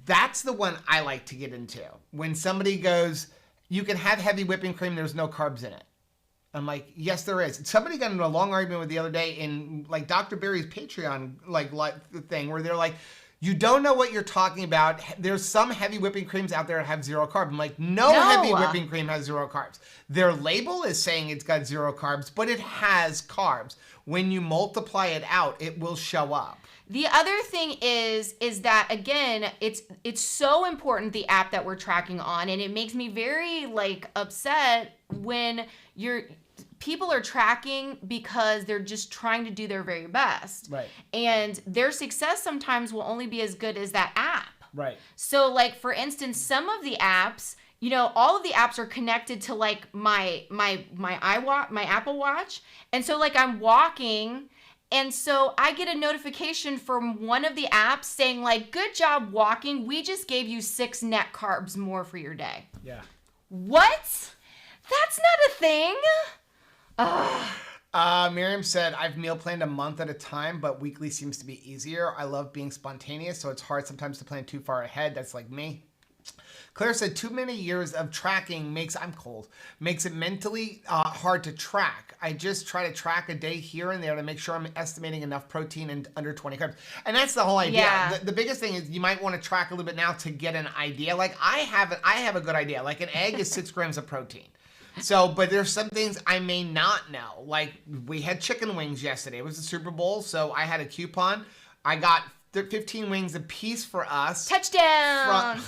A: That's the one I like to get into. When somebody goes, you can have heavy whipping cream, there's no carbs in it. I'm like, yes, there is. Somebody got into a long argument with the other day in like Dr. Barry's Patreon like thing where they're like, you don't know what you're talking about. There's some heavy whipping creams out there that have 0 carbs. I'm like, no heavy whipping cream has 0 carbs. Their label is saying it's got 0 carbs, but it has carbs. When you multiply it out, it will show up.
B: The other thing is that, again, it's so important, the app that we're tracking on, and it makes me very like upset when people are tracking because they're just trying to do their very best.
A: Right.
B: And their success sometimes will only be as good as that app.
A: Right.
B: So like, for instance, some of the apps you know, all of the apps are connected to like my Apple Watch. And so like I'm walking, and so I get a notification from one of the apps saying like, good job walking. We just gave you 6 net carbs more for your day.
A: Yeah.
B: What? That's not a thing.
A: Miriam said, I've meal planned a month at a time, but weekly seems to be easier. I love being spontaneous, so it's hard sometimes to plan too far ahead. That's like me. Claire said, too many years of tracking makes it mentally hard to track. I just try to track a day here and there to make sure I'm estimating enough protein and under 20 carbs. And that's the whole idea.
B: Yeah.
A: The biggest thing is you might want to track a little bit now to get an idea. Like I have a good idea. Like an egg is 6 grams of protein. So, but there's some things I may not know. Like we had chicken wings yesterday. It was the Super Bowl, so I had a coupon. I got 15 wings a piece for us.
B: Touchdown!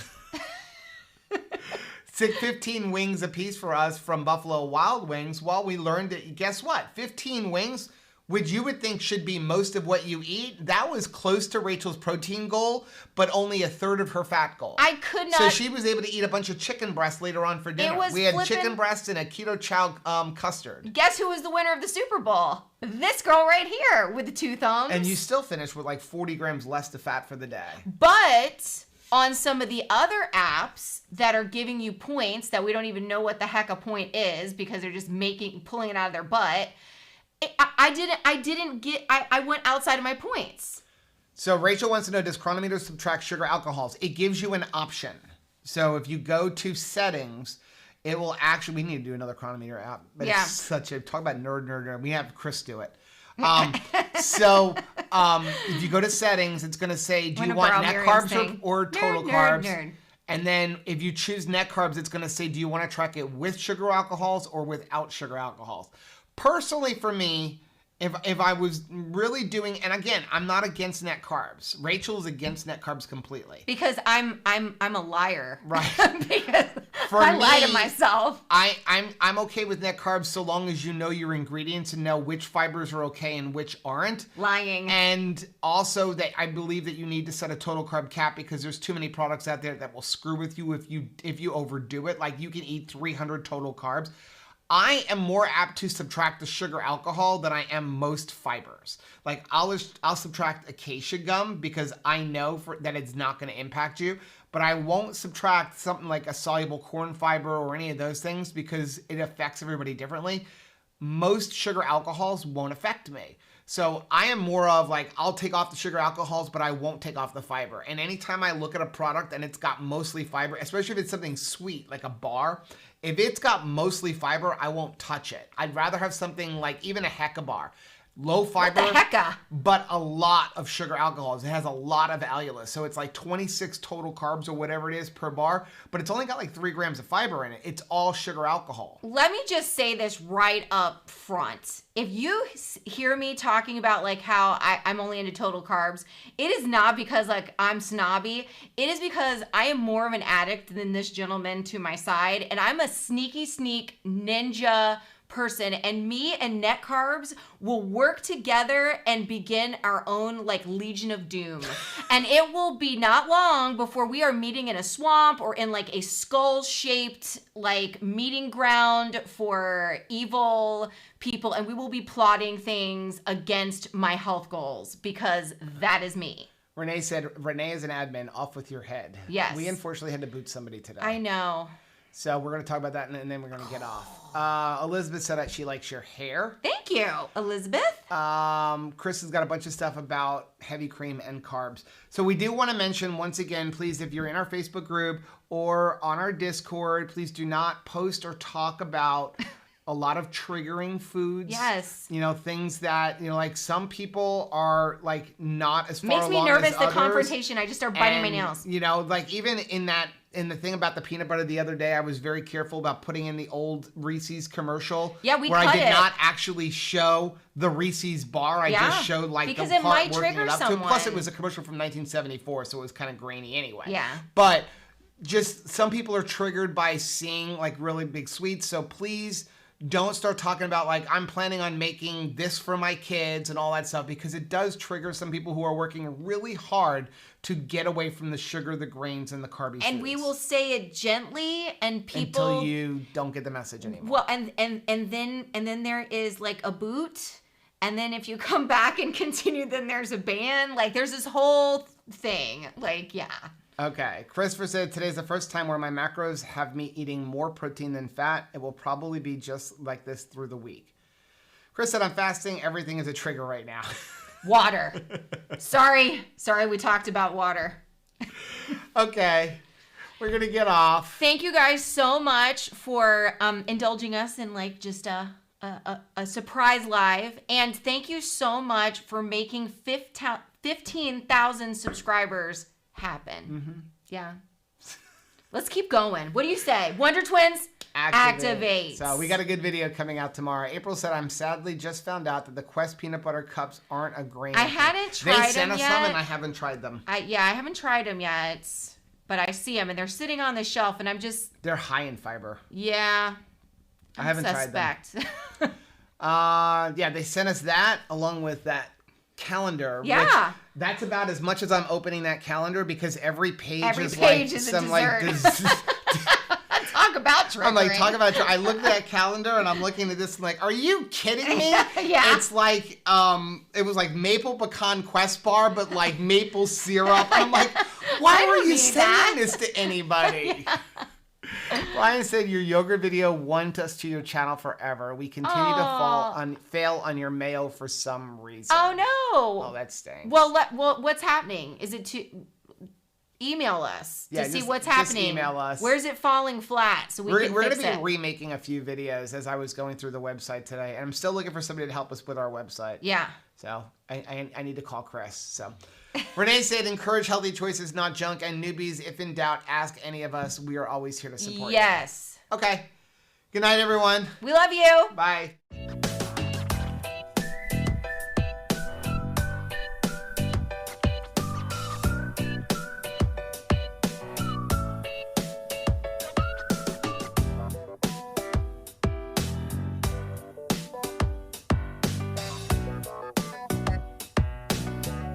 A: 15 wings a piece for us from Buffalo Wild Wings. Well, we learned that, guess what? 15 wings, which you would think should be most of what you eat, that was close to Rachel's protein goal, but only a third of her fat goal.
B: I could not.
A: So she was able to eat a bunch of chicken breasts later on for dinner. We had chicken breasts and a keto chow custard.
B: Guess who was the winner of the Super Bowl? This girl right here with the 2 thumbs.
A: And you still finished with like 40 grams less of fat for the day.
B: But on some of the other apps that are giving you points that we don't even know what the heck a point is because they're just pulling it out of their butt. I went outside of my points.
A: So Rachel wants to know, does Cronometer subtract sugar alcohols? It gives you an option. So if you go to settings, it will actually, we need to do another Cronometer app. But
B: yeah.
A: It's such a, talk about nerd. We have Chris do it. If you go to settings, it's going to say, do you want net carbs or total carbs?
B: Nerd.
A: And then if you choose net carbs, it's going to say, do you want to track it with sugar alcohols or without sugar alcohols? Personally, for me, if I was really doing, and again, I'm not against net carbs. Rachel's against net carbs completely.
B: Because I'm a liar.
A: Right.
B: Because I lie to myself.
A: I'm okay with net carbs so long as you know your ingredients and know which fibers are okay and which aren't.
B: Lying.
A: And also that I believe that you need to set a total carb cap because there's too many products out there that will screw with you if you overdo it. Like you can eat 300 total carbs. I am more apt to subtract the sugar alcohol than I am most fibers. Like I'll subtract acacia gum because I know that it's not going to impact you, but I won't subtract something like a soluble corn fiber or any of those things because it affects everybody differently. Most sugar alcohols won't affect me. So I am more of like, I'll take off the sugar alcohols, but I won't take off the fiber. And anytime I look at a product and it's got mostly fiber, especially if it's something sweet like a bar, if it's got mostly fiber, I won't touch it. I'd rather have something like even a Hecka bar. Low fiber,
B: what the hecka?
A: But a lot of sugar alcohols. It has a lot of allulose. So it's like 26 total carbs or whatever it is per bar, but it's only got like 3 grams of fiber in it. It's all sugar alcohol.
B: Let me just say this right up front. If you hear me talking about like how I'm only into total carbs, it is not because like I'm snobby. It is because I am more of an addict than this gentleman to my side, and I'm a sneak ninja person, and me and net carbs will work together and begin our own like Legion of Doom. And it will be not long before we are meeting in a swamp or in like a skull-shaped like meeting ground for evil people, and we will be plotting things against my health goals because that is me.
A: Renee said, Renee is an admin, off with your head.
B: Yes.
A: We unfortunately had to boot somebody today.
B: I know.
A: So we're going to talk about that, and then we're going to get off. Elizabeth said that she likes your hair.
B: Thank you, Elizabeth.
A: Chris has got a bunch of stuff about heavy cream and carbs. So we do want to mention, once again, please, if you're in our Facebook group or on our Discord, please do not post or talk about a lot of triggering foods.
B: Yes.
A: You know, things that, you know, like some people are like not as far
B: Makes
A: along
B: me nervous,
A: as
B: the
A: others.
B: confrontation. I just start biting my nails.
A: You know, like even in the thing about the peanut butter the other day, I was very careful about putting in the old Reese's commercial.
B: Yeah, we
A: where
B: cut
A: I did
B: it.
A: not actually show the Reese's bar. I just showed like
B: because
A: the
B: it
A: part
B: might
A: working
B: trigger
A: it up to.
B: someone.
A: Plus, it was a commercial from 1974, so it was kind of grainy anyway.
B: Yeah.
A: But just some people are triggered by seeing like really big sweets, so please don't start talking about like, I'm planning on making this for my kids and all that stuff, because it does trigger some people who are working really hard to get away from the sugar, the grains, and the carby foods.
B: And we will say it gently, and people
A: until you don't get the message anymore.
B: Well, and then there is like a boot, and then if you come back and continue, then there's a ban. Like there's this whole thing. Like, yeah.
A: Okay. Christopher said, today's the first time where my macros have me eating more protein than fat. It will probably be just like this through the week. Chris said, I'm fasting. Everything is a trigger right now.
B: Water. Sorry, we talked about water.
A: Okay. We're going to get off.
B: Thank you guys so much for indulging us in like just a surprise live. And thank you so much for making 15,000 subscribers happen.
A: Mm-hmm.
B: Yeah. Let's keep going. What do you say? Wonder Twins, activate.
A: So we got a good video coming out tomorrow. April said, I'm sadly just found out that the Quest peanut butter cups aren't a grain.
B: I hadn't tried them yet.
A: They sent us some and I haven't tried them.
B: I haven't tried them yet, but I see them and they're sitting on the shelf and I'm just...
A: They're high in fiber.
B: Yeah.
A: I haven't tried them. Yeah, they sent us that along with that calendar.
B: Yeah.
A: That's about as much as I'm opening that calendar, because every page is some
B: like talk about triggering.
A: I'm like, talk about I looked at that calendar and I'm looking at this and like, are you kidding me?
B: Yeah.
A: It's like it was like maple pecan Quest bar, but like maple syrup. I'm like, why were you sending this to anybody? Yeah. Ryan said, your yogurt video won us to your channel forever. We continue to fail on your mayo for some reason.
B: Oh, no.
A: Oh, that stinks.
B: Well, what's happening? Is it to email us to see what's happening?
A: Just email us.
B: Where's it falling flat so we're
A: going to be remaking a few videos as I was going through the website today. And I'm still looking for somebody to help us with our website.
B: Yeah.
A: So I need to call Chris. So Renee said, encourage healthy choices, not junk. And newbies, if in doubt, ask any of us. We are always here to support you.
B: Yes.
A: Okay. Good night, everyone.
B: We love you.
A: Bye.